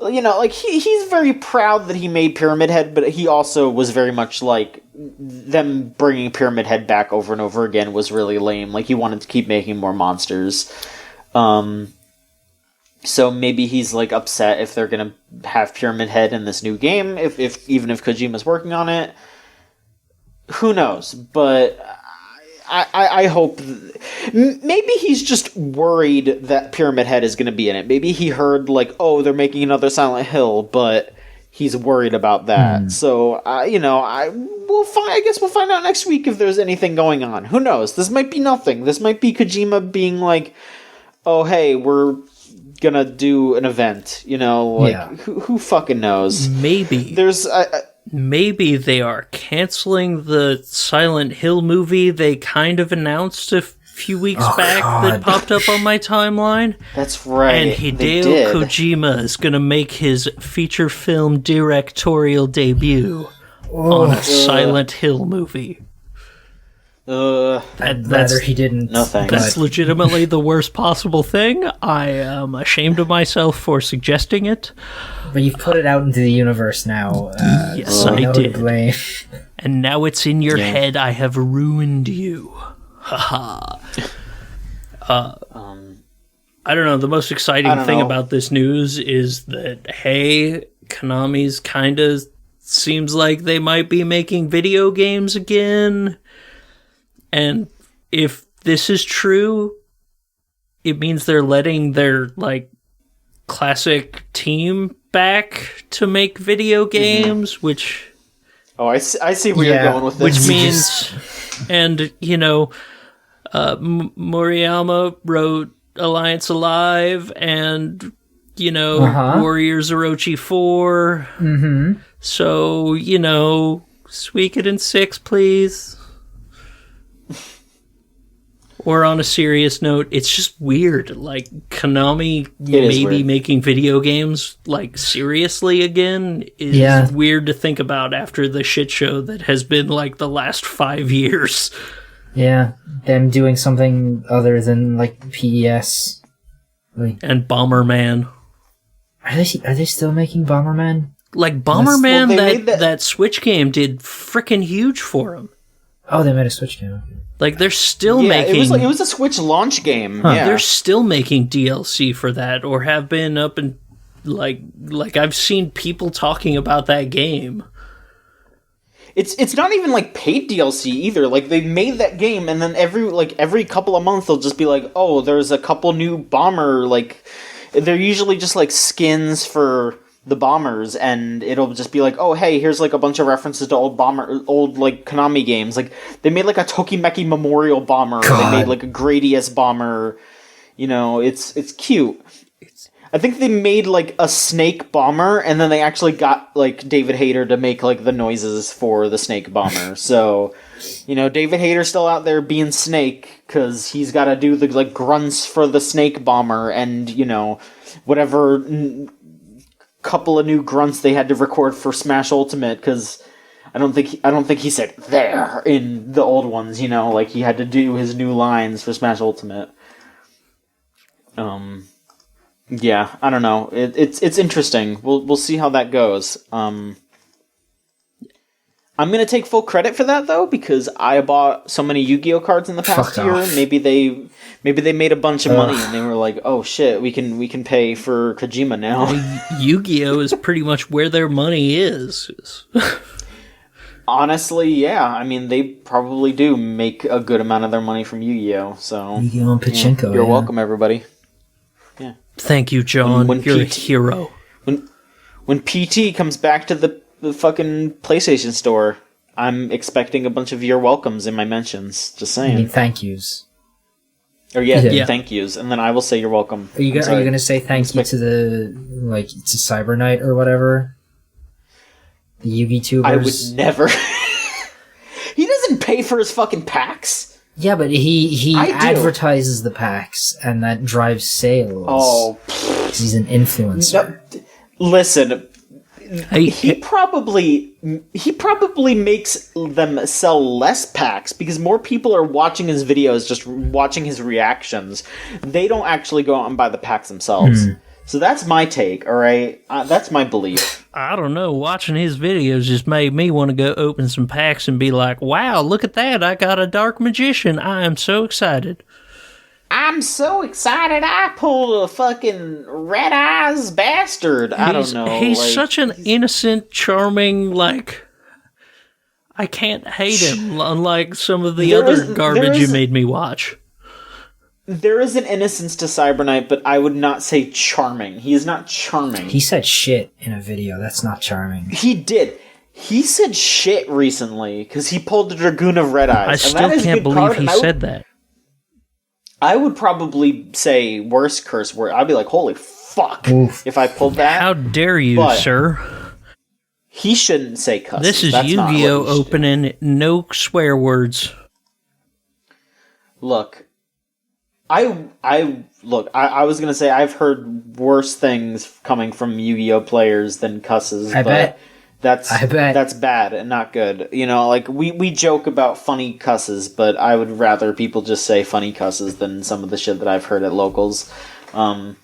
A: you know, like, he's very proud that he made Pyramid Head, but he also was very much like, them bringing Pyramid Head back over and over again was really lame. Like, he wanted to keep making more monsters. So maybe he's, like, upset if they're gonna have Pyramid Head in this new game, even if Kojima's working on it. Who knows? But I hope... Maybe he's just worried that Pyramid Head is going to be in it. Maybe he heard, like, oh, they're making another Silent Hill, but he's worried about that. So, I guess we'll find out next week if there's anything going on. Who knows? This might be nothing. This might be Kojima being like, oh, hey, we're gonna do an event. You know, like, who fucking knows?
C: Maybe.
A: There's...
C: Maybe they are canceling the Silent Hill movie they kind of announced a few weeks back that popped up on my timeline.
A: That's right.
C: And Hideo Kojima is going to make his feature film directorial debut on a Silent Hill movie.
B: I'd rather he didn't.
A: No thanks.
C: That's legitimately the worst possible thing. I am ashamed of myself for suggesting it.
B: But you've put it out into the universe now.
C: Yes, I did. And now it's in your head. I have ruined you. Haha. I don't know. The most exciting thing about this news is that, hey, Konami's kind of seems like they might be making video games again. And if this is true, it means they're letting their, like, classic team back to make video games, which...
A: Oh, I see where you're going with this.
C: Which means... And, you know, Moriyama wrote Alliance Alive and, you know, Warriors Orochi 4. So, you know, Suikoden 6, please. Or on a serious note, it's just weird. Like, Konami maybe making video games, like, seriously again is weird to think about after the shit show that has been, like, the last 5 years.
B: Yeah, them doing something other than, like, PES. Like,
C: and Bomberman.
B: Are they still making Bomberman?
C: Like, Bomberman, that Switch game did frickin' huge for them.
B: Oh, they made a Switch game.
C: Like, they're still making...
A: It was a Switch launch game.
B: Huh.
A: Yeah.
C: They're still making DLC for that, or have been up and... Like I've seen people talking about that game.
A: It's not even, like, paid DLC either. Like, they made that game, and then every couple of months they'll just be like, oh, there's a couple new bomber, like... They're usually just, like, skins for the bombers, and it'll just be like, oh, hey, here's, like, a bunch of references to old, like, Konami games. Like, they made, like, a Tokimeki Memorial bomber. God. They made, like, a Gradius bomber. You know, it's cute. I think they made, like, a snake bomber, and then they actually got, like, David Hayter to make, like, the noises for the snake bomber. So, you know, David Hayter's still out there being Snake, because he's got to do the, like, grunts for the snake bomber, and, you know, whatever couple of new grunts they had to record for Smash Ultimate, because I don't think he said there in the old ones, you know, like, he had to do his new lines for Smash Ultimate. Yeah, I don't know. It's interesting. We'll see how that goes. I'm gonna take full credit for that though, because I bought so many Yu-Gi-Oh cards in the past year.
B: Off.
A: Maybe they made a bunch of money and they were like, "Oh shit, we can pay for Kojima now."
C: Yu-Gi-Oh is pretty much where their money is.
A: Honestly, yeah. I mean, they probably do make a good amount of their money from Yu-Gi-Oh. So
B: Yu-Gi-Oh and Pachinko.
A: You're welcome, everybody. Yeah.
C: Thank you, John.
A: When
C: You're a
A: PT
C: hero.
A: When PT comes back to the fucking PlayStation Store, I'm expecting a bunch of "you're welcomes" in my mentions. Just saying.
B: I mean, thank yous.
A: Or
C: Yeah.
A: thank yous, and then I will say "you're welcome."
B: Are you going to say thank you to to Cyber Knight or whatever? The Yugi tubers?
A: I would never. He doesn't pay for his fucking packs.
B: Yeah, but he advertises the packs, and that drives sales.
A: Oh,
B: 'cause he's an influencer.
A: no, listen.
C: Hey,
A: He probably makes them sell less packs because more people are watching his videos, just watching his reactions. They don't actually go out and buy the packs themselves. So that's my take, alright? That's my belief.
C: I don't know. Watching his videos just made me want to go open some packs and be like, wow, look at that. I got a Dark Magician. I am so excited.
A: I'm so excited I pulled a fucking Red Eyes Bastard. I don't know.
C: He's such an innocent, charming, I can't hate him, unlike some of the other garbage you made me watch.
A: There is an innocence to Cyber Knight, but I would not say charming. He is not charming.
B: He said shit in a video. That's not charming.
A: He did. He said shit recently because he pulled the Dragoon of Red Eyes.
C: I still can't believe he said that.
A: I would probably say worse curse word. I'd be like, holy fuck,
B: Oof.
A: if I pulled that.
C: How dare you,
A: But
C: sir?
A: He shouldn't say cusses.
C: This is
A: That's not what
C: Yu-Gi-Oh!
A: he should do.
C: Opening, no swear words.
A: Look, I was gonna say I've heard worse things coming from Yu-Gi-Oh players than cusses.
B: I bet.
A: That's bad and not good. You know, like we joke about funny cusses, but I would rather people just say funny cusses than some of the shit that I've heard at locals. If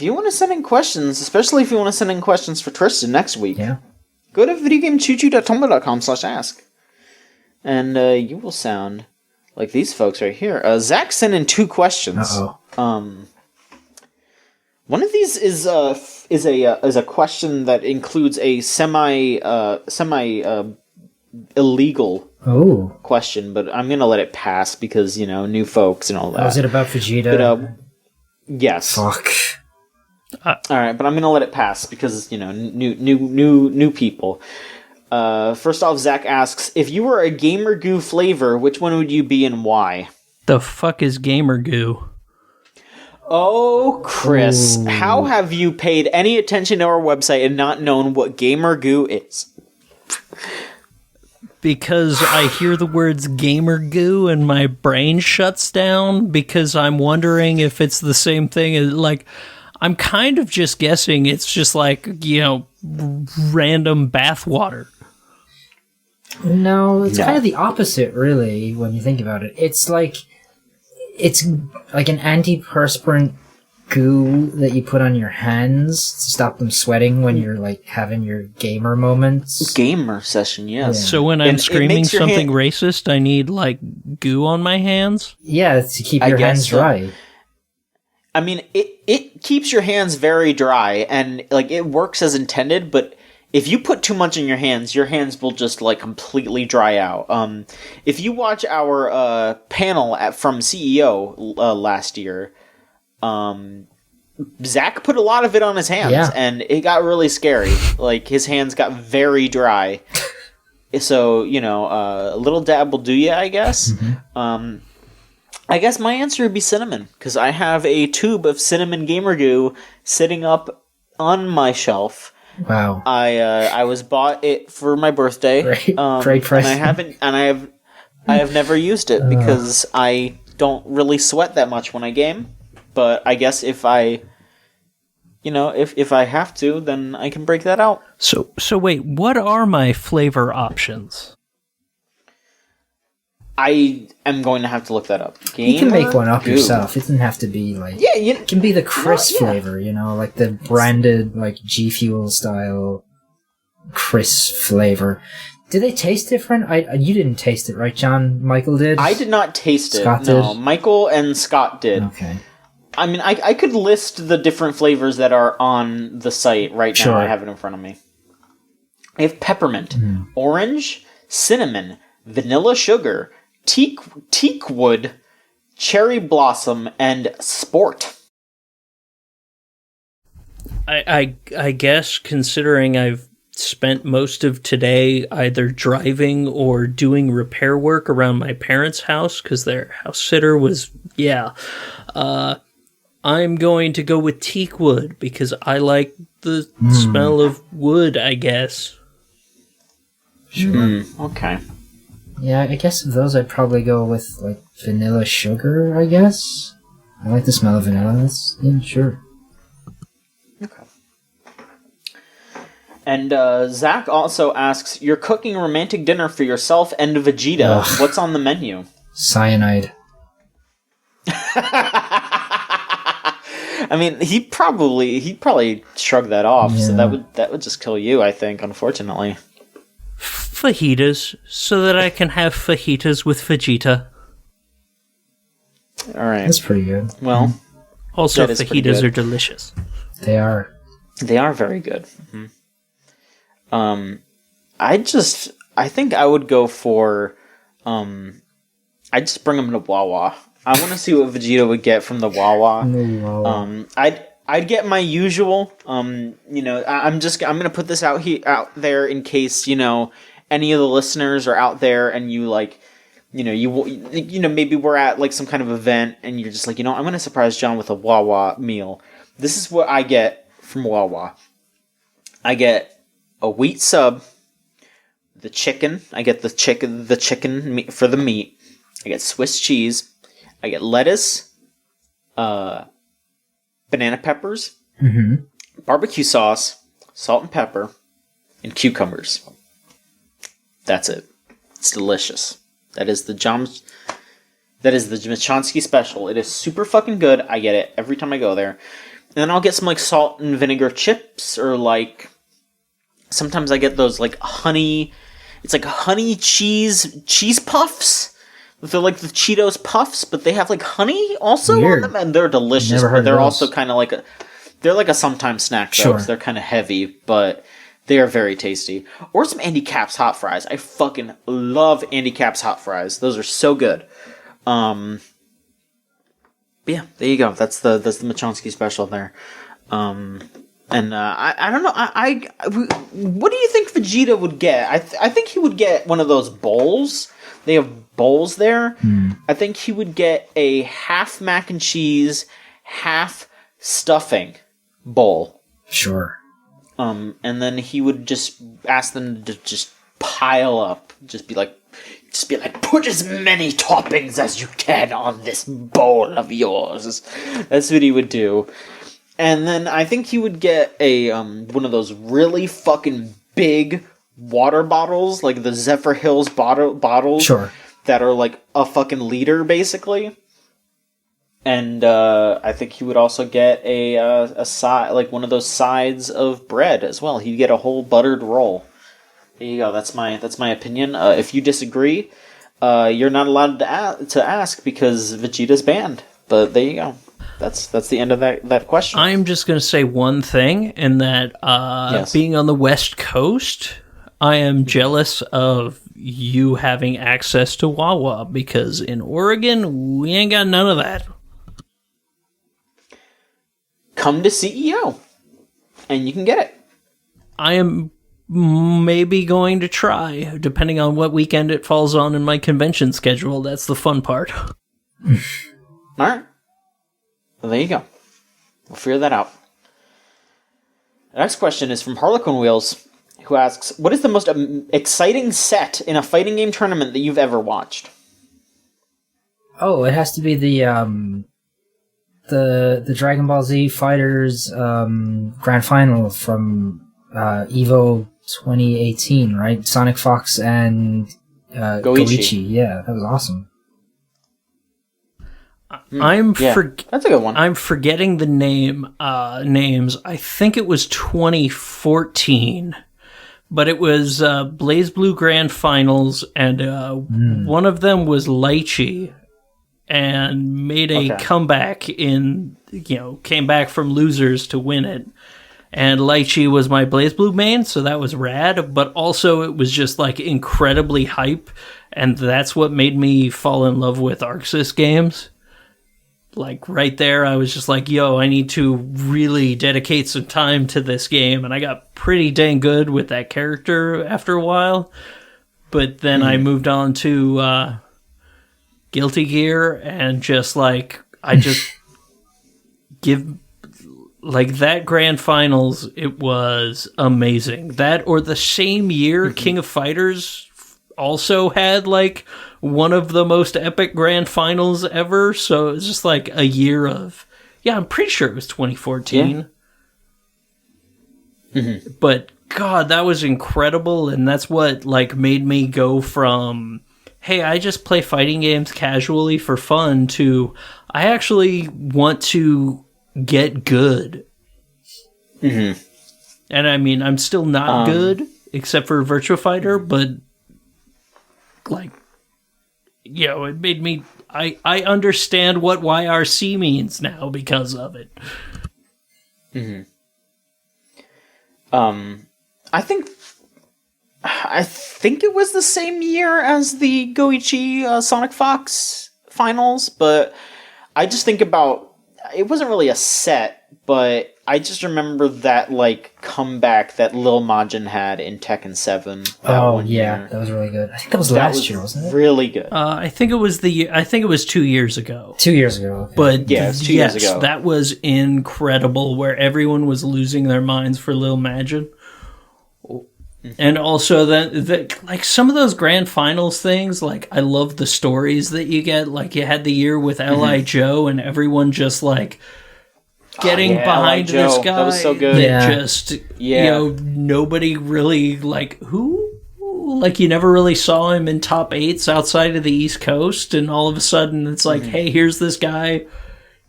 A: you want to send in questions, especially if you want to send in questions for Tristan next week, go to videogamechoochoo.tumblr.com/ask, and you will sound like these folks right here. Zach sent in 2 questions. One of these is a question that includes a semi illegal question, but I'm gonna let it pass because new folks and all that.
B: Was it about Vegeta?
A: But, yes.
B: Fuck.
A: All right, but I'm gonna let it pass because new people. First off, Zach asks, if you were a Gamer Goo flavor, which one would you be and why?
C: The fuck is Gamer Goo?
A: Oh, Chris, how have you paid any attention to our website and not known what Gamer Goo is?
C: Because I hear the words Gamer Goo and my brain shuts down because I'm wondering if it's the same thing as, I'm kind of just guessing it's just random bathwater.
B: No, it's kind of the opposite, really, when you think about it. It's like an antiperspirant goo that you put on your hands to stop them sweating when you're, having your gamer moments.
A: Gamer session, yes.
C: Yeah. So when I'm screaming something racist, I need, goo on my hands?
B: Yeah, to keep your hands dry.
A: I mean, it keeps your hands very dry, and, it works as intended, but if you put too much in your hands will just, completely dry out. If you watch our panel from CEO last year, Zach put a lot of it on his hands, and it got really scary. His hands got very dry. So, a little dab will do ya, I guess. Mm-hmm. I guess my answer would be cinnamon, because I have a tube of cinnamon Gamer Goo sitting up on my shelf.
B: Wow!
A: I was bought it for my birthday.
B: Great present.
A: And I have never used it because I don't really sweat that much when I game. But I guess if I have to, then I can break that out.
C: So wait, what are my flavor options?
A: I am going to have to look that up.
B: You can make one up yourself. It doesn't have to be like...
A: Yeah,
B: it can be the Chris flavor, like the branded, like, G Fuel style Chris flavor. Do they taste different? You didn't taste it, right, John? Michael did?
A: I did not taste
B: Scott
A: it.
B: did?
A: No, Michael and Scott did.
B: Okay.
A: I mean, I could list the different flavors that are on the site right now. I have it in front of me. I have peppermint, orange, cinnamon, vanilla sugar, teak wood, cherry blossom, and sport.
C: I guess, considering I've spent most of today either driving or doing repair work around my parents' house, because their house sitter was, I'm going to go with teak wood, because I like the smell of wood, I guess.
B: Sure.
A: Okay.
B: Yeah, I guess of those I'd probably go with, like, vanilla sugar, I guess. I like the smell of vanilla. Sure.
A: Okay. And Zach also asks, you're cooking a romantic dinner for yourself and Vegeta. Ugh. What's on the menu?
B: Cyanide.
A: I mean, he'd probably shrug that off, so that would just kill you, I think, unfortunately.
C: Fajitas, so that I can have fajitas with Vegeta.
A: Alright.
B: That's pretty good.
A: Well,
C: also, fajitas are delicious.
B: They are.
A: They are very good. I think I would go for, I'd just bring him to Wawa. I want to see what Vegeta would get from the Wawa. I'd get my usual. I'm gonna put this out there in case any of the listeners are out there and you like, maybe we're at like some kind of event and you're just like, I'm gonna surprise John with a Wawa meal. This is what I get from Wawa. I get a wheat sub, the chicken. I get the chicken meat for the meat. I get Swiss cheese. I get lettuce, banana peppers, barbecue sauce, salt and pepper, and cucumbers. That's it. It's delicious. That is the Machonsky special. It is super fucking good. I get it every time I go there. And then I'll get some like salt and vinegar chips, or like sometimes I get those like honey. It's like honey cheese puffs. They're like the Cheetos puffs, but they have like honey also on them, and they're delicious. But they're also kind of like they're like a sometimes snack though. Sure. They're kind of heavy, but they are very tasty. Or some Andy Capp's hot fries. I fucking love Andy Capp's hot fries. Those are so good. But yeah, there you go. That's the Machonsky special there. And I don't know. What do you think Vegeta would get? I think he would get one of those bowls. They have bowls there. I think he would get a half mac and cheese, half stuffing bowl.
B: Sure.
A: And then he would just ask them to just pile up. Just be like, put as many toppings as you can on this bowl of yours. That's what he would do. And then I think he would get a one of those really fucking big water bottles, like the Zephyr Hills bottles.
B: Sure.
A: That are like a fucking liter, basically. And I think he would also get a side, like one of those sides of bread as well. He'd get a whole buttered roll. There you go. That's my opinion. If you disagree, you're not allowed to ask because Vegeta's banned. But there you go. That's the end of that question.
C: I'm just going to say one thing, in that being on the West Coast, I am jealous of you having access to Wawa, because in Oregon, we ain't got none of that.
A: Come to CEO, and you can get it. I
C: am maybe going to try, depending on what weekend it falls on in my convention schedule. That's the fun part.
A: All right. Well, there you go. We'll figure that out. The next question is from Harlequin Wheels, who asks, what is the most exciting set in a fighting game tournament that you've ever watched?
B: Oh, it has to be the Dragon Ball Z Fighters Grand Final from EVO 2018, right? Sonic Fox and Goichi. Yeah, that was awesome.
A: That's a good one.
C: I'm forgetting the names. I think it was 2014, but it was BlazBlue Grand Finals, and one of them was Lychee, and made a comeback came back from losers to win it. And Lychee was my BlazBlue main, so that was rad, but also it was just like incredibly hype, and that's what made me fall in love with Arxis games. Like right there, I was just like, yo, I need to really dedicate some time to this game, and I got pretty dang good with that character after a while. But then I moved on to Guilty Gear, and just like, I just give... Like, that Grand Finals, it was amazing. That, or the same year, King of Fighters also had, like, one of the most epic Grand Finals ever. So it was just, like, a year of... Yeah, I'm pretty sure it was 2014. Yeah. But, God, that was incredible, and that's what, like, made me go from, hey, I just play fighting games casually for fun, to, I actually want to get good. And I mean, I'm still not good, except for Virtua Fighter, but like, it made me, I understand what YRC means now because of it.
A: I think it was the same year as the Goichi Sonic Fox finals, but I just think about, it wasn't really a set, but I just remember that, like, comeback that Lil Majin had in Tekken 7.
B: That was really good. I think that was last year, wasn't it?
A: Really good.
C: I think it was 2 years ago.
B: 2 years ago. Okay.
C: But
A: yeah, it's 2 years ago.
C: That was incredible, where everyone was losing their minds for Lil Majin. And also that like some of those grand finals things, like I love the stories that you get. Like you had the year with L.I. Joe, and everyone just like getting behind this guy.
A: That was so good.
C: Nobody really like who. Like you never really saw him in top 8s outside of the East Coast, and all of a sudden it's like, hey, here's this guy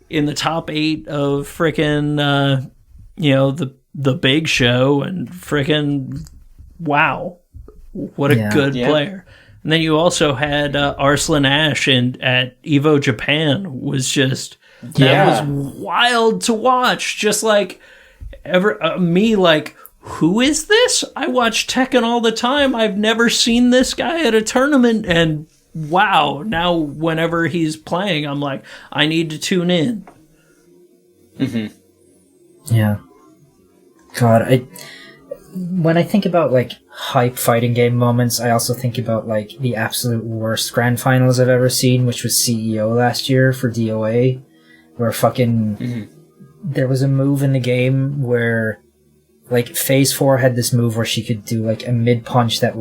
C: in the top 8 of frickin' the big show, and frickin' wow, what a good player. And then you also had Arslan Ash at Evo Japan, was just that was wild to watch. Just like me, like, who is this? I watch Tekken all the time. I've never seen this guy at a tournament, and wow, now whenever he's playing, I'm like, I need to tune in.
B: Yeah. God, when I think about, like, hype fighting game moments, I also think about, like, the absolute worst grand finals I've ever seen, which was CEO last year for DOA, where fucking... There was a move in the game where, like, Phase 4 had this move where she could do, like, a mid-punch that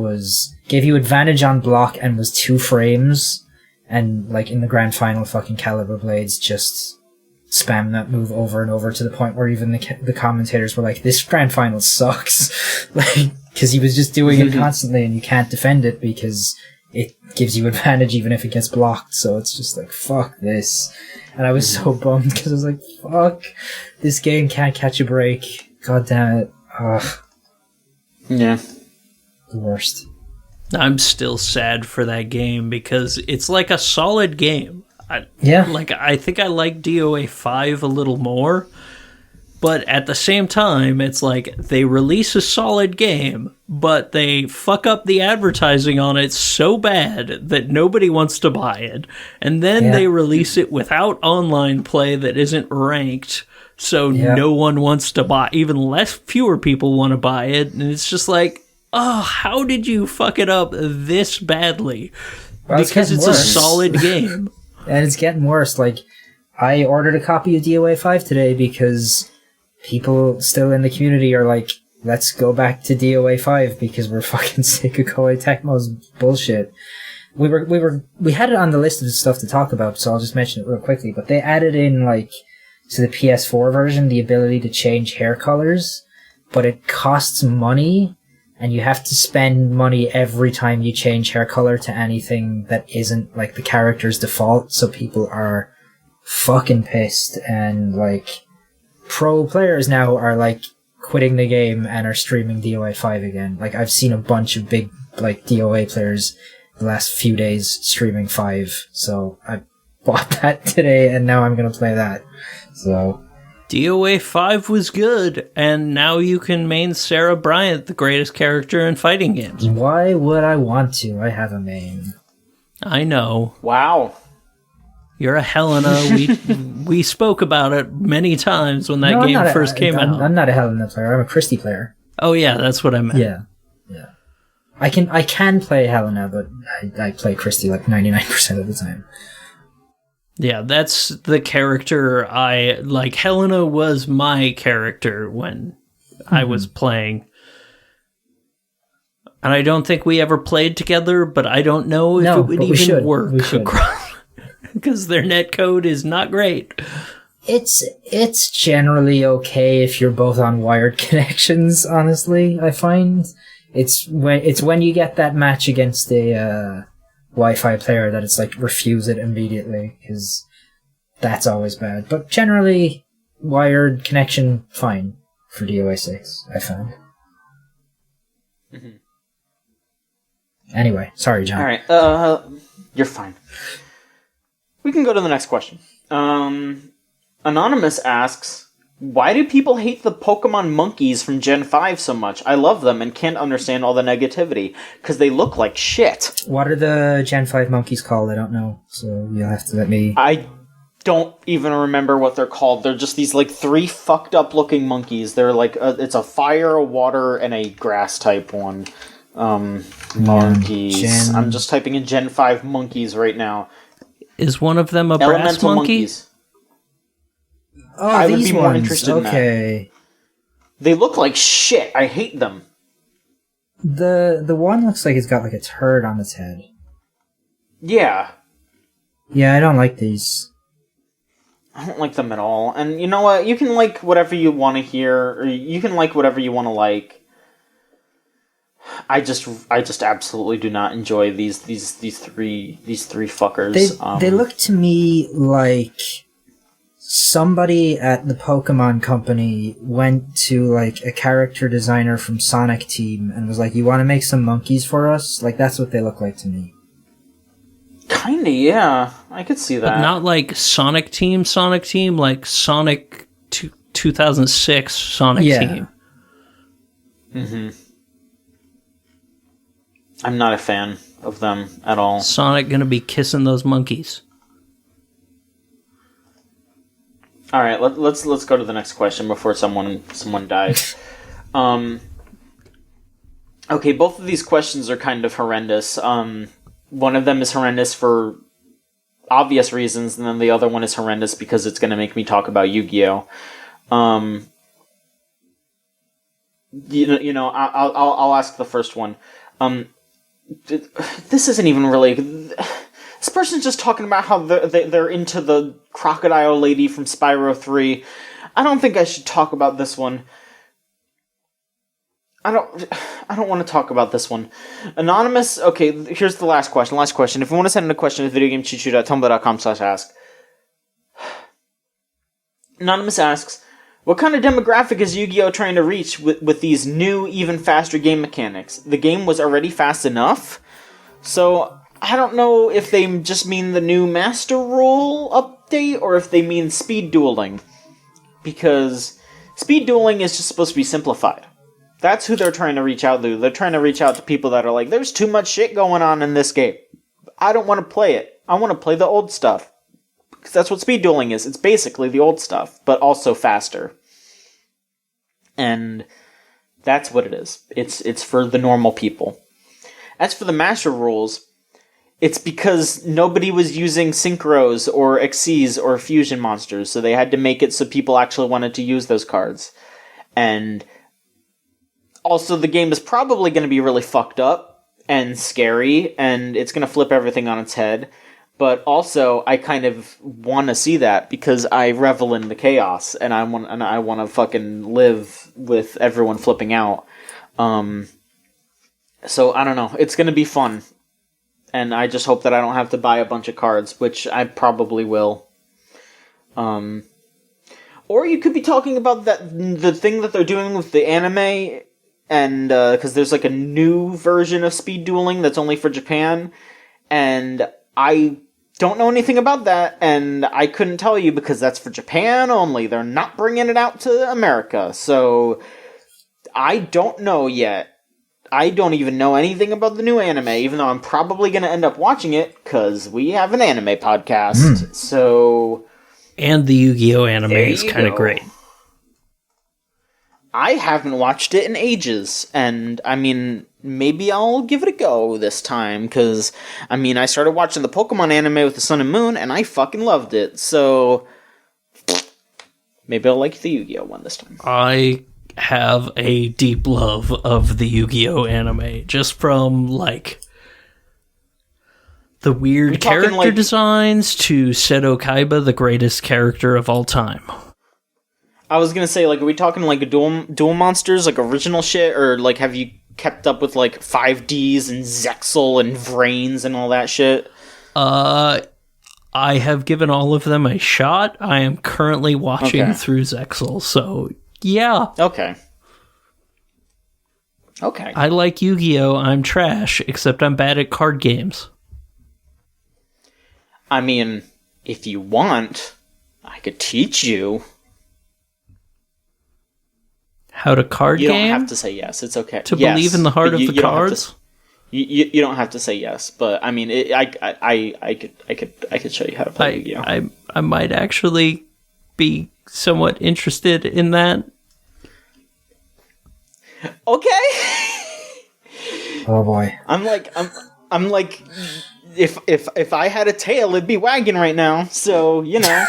B: gave you advantage on block and was 2 frames, and, like, in the grand final, fucking Caliber Blades just spam that move over and over to the point where even the commentators were like, this grand final sucks. Like, because he was just doing it constantly, and you can't defend it because it gives you advantage even if it gets blocked. So it's just like, fuck this. And I was so bummed because I was like, fuck, this game can't catch a break. God damn it. Ugh.
A: Yeah.
B: The worst.
C: I'm still sad for that game because it's like a solid game. I think I like DOA 5 a little more, but at the same time, it's like they release a solid game, but they fuck up the advertising on it so bad that nobody wants to buy it, and then they release it without online play that isn't ranked, so no one wants to buy. Even fewer people want to buy it, and it's just like, oh, how did you fuck it up this badly?
B: Well,
C: because it's a solid game.
B: And it's getting worse. Like, I ordered a copy of DOA 5 today because people still in the community are like, let's go back to DOA 5 because we're fucking sick of Koei Tecmo's bullshit. We had it on the list of stuff to talk about, so I'll just mention it real quickly, but they added in, like, to the PS4 version, the ability to change hair colors, but it costs money, and you have to spend money every time you change hair color to anything that isn't like the character's default, so people are fucking pissed, and like pro players now are like quitting the game and are streaming DOA 5 again. Like I've seen a bunch of big like DOA players the last few days streaming 5, so I bought that today and now I'm gonna play that. So
C: DOA 5 was good, and now you can main Sarah Bryant, the greatest character in fighting games.
B: why would I want to? I have a main.
C: I know.
A: Wow.
C: You're a Helena. We spoke about it many times when that
B: No,
C: game first came out.
B: I'm not a Helena player. I'm a Christie player.
C: Oh yeah, that's what I meant.
B: Yeah. I can play Helena, but I play Christie like 99% of the time.
C: Yeah, that's the character I like. Helena was my character when I was playing. And I don't think we ever played together, but I don't know if it would even work. Because their netcode is not great.
B: It's generally okay if you're both on wired connections, honestly, I find. It's when you get that match against a Wi-Fi player that it's like refuse it immediately, because that's always bad. But generally, wired connection, fine for DOA 6, I found.
A: Mm-hmm.
B: Anyway, sorry, John.
A: Alright, you're fine. We can go to the next question. Anonymous asks, why do people hate the Pokemon monkeys from Gen 5 so much? I love them and can't understand all the negativity, because they look like shit.
B: What are the Gen 5 monkeys called? I don't know, so you'll have to let me...
A: I don't even remember what they're called. They're just these, like, 3 fucked up looking monkeys. They're like, it's a fire, a water, and a grass type one. Monkeys. I'm just typing in Gen 5 monkeys right now.
C: Is one of them a brass
A: Elemental
C: monkey?
A: monkeys.
B: Oh,
A: I
B: these
A: would be more
B: ones.
A: interested in that. They look like shit. I hate them.
B: The one looks like it's got like a turd on its head.
A: Yeah.
B: Yeah, I don't like these.
A: I don't like them at all. And you know what? You can like whatever you want to hear, or you can like whatever you want to like. I just absolutely do not enjoy these three fuckers.
B: They look to me like somebody at the Pokemon Company went to like a character designer from Sonic Team and was like, "You want to make some monkeys for us?" Like that's what they look like to me.
A: Kinda, yeah. I could see that.
C: But not like Sonic Team, like Sonic 2006 Sonic Team.
A: Mm-hmm. I'm not a fan of them at all.
C: Sonic gonna be kissing those monkeys.
A: All right, let's go to the next question before someone dies. Okay, both of these questions are kind of horrendous. One of them is horrendous for obvious reasons, and then the other one is horrendous because it's going to make me talk about Yu-Gi-Oh. I'll ask the first one. This isn't even really. This person's just talking about how they're into the crocodile lady from Spyro 3. I don't think I should talk about this one. I don't want to talk about this one. Anonymous, okay, here's the last question. If you want to send in a question, it's videogamecheatshooter@tumblr.com/ask. Anonymous asks, what kind of demographic is Yu-Gi-Oh! Trying to reach with these new, even faster game mechanics? The game was already fast enough? So, I don't know if they just mean the new Master Rule update, or if they mean speed dueling. Because speed dueling is just supposed to be simplified. That's who they're trying to reach out to. They're trying to reach out to people that are like, there's too much shit going on in this game. I don't want to play it. I want to play the old stuff. Because that's what speed dueling is. It's basically the old stuff, but also faster. And that's what it is. It's for the normal people. As for the Master Rules, it's because nobody was using Synchros or Xyz or Fusion monsters, so they had to make it so people actually wanted to use those cards. And also, the game is probably going to be really fucked up and scary, and it's going to flip everything on its head. But also, I kind of want to see that because I revel in the chaos, and I want to fucking live with everyone flipping out. So, I don't know. It's going to be fun. And I just hope that I don't have to buy a bunch of cards, which I probably will. Or you could be talking about the thing that they're doing with the anime, and because there's like a new version of speed dueling that's only for Japan, and I don't know anything about that, and I couldn't tell you because that's for Japan only. They're not bringing it out to America, so I don't know yet. I don't even know anything about the new anime, even though I'm probably going to end up watching it, because we have an anime podcast, so...
C: And the Yu-Gi-Oh! Anime is kind of great.
A: I haven't watched it in ages, and, I mean, maybe I'll give it a go this time, because, I mean, I started watching the Pokemon anime with the Sun and Moon, and I fucking loved it, so... Maybe I'll like the Yu-Gi-Oh! One this time.
C: I have a deep love of the Yu-Gi-Oh! Anime, just from, like, the weird character designs to Seto Kaiba, the greatest character of all time.
A: I was gonna say, like, are we talking, like, Duel Monsters, like, original shit, or, like, have you kept up with, like, 5Ds and Zexal and Vrains and all that shit?
C: I have given all of them a shot. I am currently watching through Zexal, so... Yeah.
A: Okay.
C: I like Yu-Gi-Oh! I'm trash, except I'm bad at card games.
A: I mean, if you want, I could teach you.
C: How to card game?
A: You don't have to say yes. It's okay.
C: To believe in the heart of the cards?
A: You don't have to say yes, but I mean, I could show you how to play Yu-Gi-Oh!
C: I might actually be somewhat interested in that.
A: Okay.
B: Oh boy.
A: I'm like, if I had a tail, it'd be wagging right now. So you know.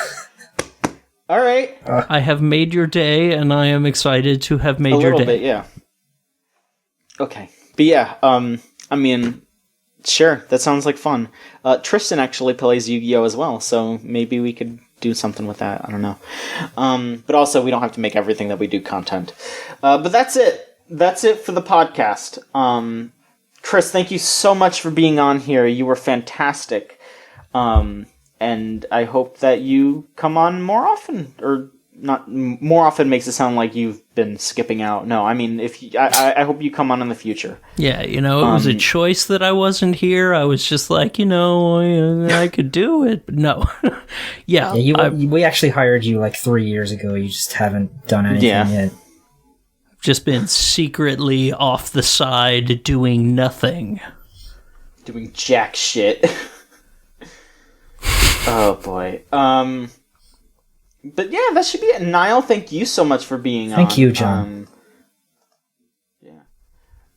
A: All right.
C: I have made your day, and I am excited to have made your day.
A: A little bit, yeah. Okay, but yeah, I mean, sure, that sounds like fun. Tristan actually plays Yu-Gi-Oh! As well, so maybe we could do something with that. I don't know. But also, we don't have to make everything that we do content. But that's it. That's it for the podcast. Chris, thank you so much for being on here. You were fantastic. And I hope that you come on more often, or not more often makes it sound like you've been skipping out. No, I mean, I hope you come on in the future.
C: Yeah, you know, it was a choice that I wasn't here. I was just like, you know, I could do it, but no. Yeah.
B: We actually hired you like 3 years ago. You just haven't done anything yet.
C: Just been secretly off the side doing nothing.
A: Doing jack shit. Oh boy. But yeah, that should be it. Niall, thank you so much for being on.
B: Thank you, John.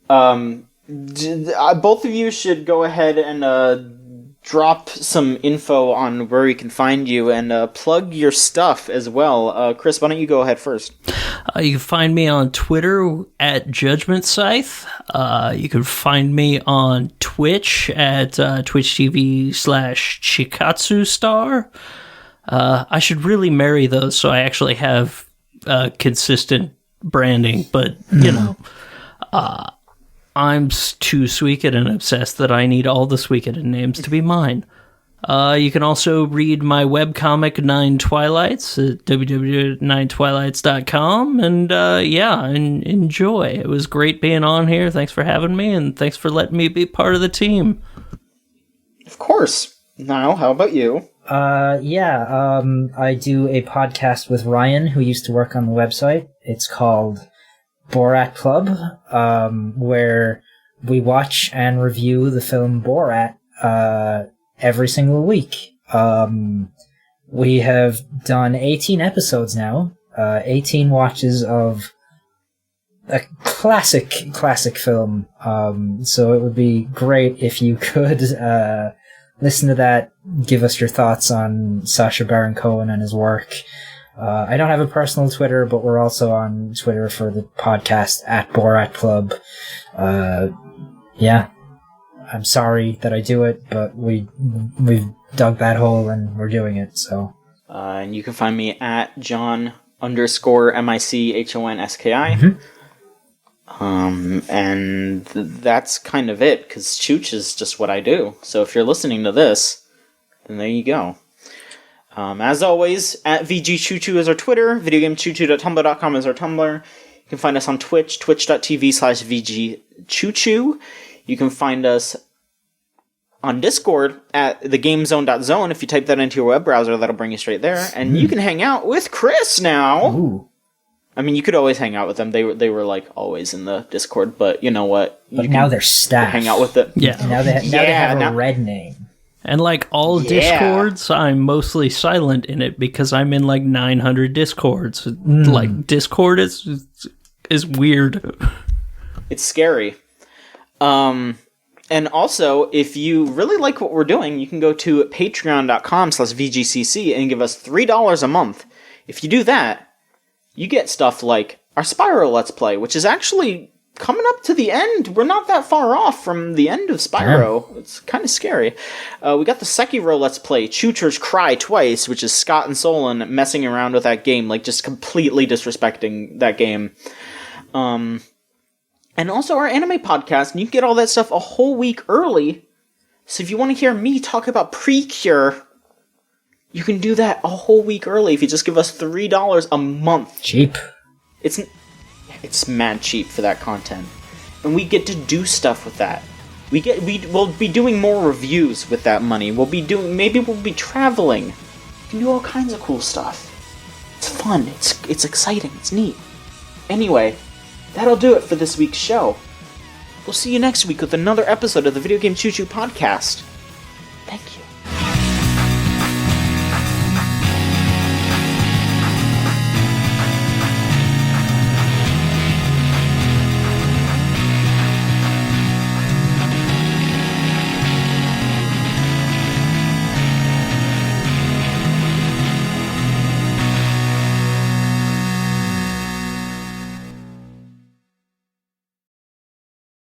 A: Both of you should go ahead and drop some info on where we can find you, and plug your stuff as well. Chris, why don't you go ahead first?
C: You can find me on Twitter at Judgment Scythe. You can find me on Twitch at Twitch TV/Chikatsu Star. I should really marry those so I actually have consistent branding, but, you know, I'm too Suikoden and obsessed that I need all the Suikoden names to be mine. You can also read my webcomic 9 Twilights at www.9twilights.com, and enjoy. It was great being on here. Thanks for having me, and thanks for letting me be part of the team.
A: Of course. Niall, how about you?
B: I do a podcast with Ryan, who used to work on the website. It's called Borat Club, where we watch and review the film Borat every single week. We have done 18 episodes now, 18 watches of a classic film. So it would be great if you could listen to that, give us your thoughts on Sacha Baron Cohen and his work. I don't have a personal Twitter, but we're also on Twitter for the podcast at Borat Club. I'm sorry that I do it, but we've dug that hole and we're doing it, so.
A: And you can find me at John_MICHONSKI. And that's kind of it, because Chooch is just what I do. So if you're listening to this, then there you go. As always, at VGCC is our Twitter, videogamechoochoo.tumblr.com is our Tumblr. You can find us on Twitch, twitch.tv/VGCC. You can find us on Discord at thegamezone.zone. If you type that into your web browser, that'll bring you straight there. And you can hang out with Chris now.
B: Ooh.
A: I mean, you could always hang out with them. They were like always in the Discord, but you know what?
B: But now they're staff.
A: Hang out with them.
B: Yeah. Now they have a red name.
C: And like all Discords, I'm mostly silent in it because I'm in like 900 Discords. Like Discord is weird.
A: It's scary. And also, if you really like what we're doing, you can go to patreon.com/VGCC and give us $3 a month. If you do that, you get stuff like our Spyro Let's Play, which is actually coming up to the end. We're not that far off from the end of Spyro. Yeah. It's kind of scary. We got the Sekiro Let's Play, Choochers Cry Twice, which is Scott and Solon messing around with that game, like just completely disrespecting that game. And also our anime podcast, and you can get all that stuff a whole week early. So if you want to hear me talk about Precure, you can do that a whole week early if you just give us $3 a month.
B: Cheap.
A: It's mad cheap for that content. And we get to do stuff with that. We'll be doing more reviews with that money. Maybe we'll be traveling. We can do all kinds of cool stuff. It's fun. It's exciting. It's neat. Anyway, that'll do it for this week's show. We'll see you next week with another episode of the Video Game Choo Choo podcast. Thank you.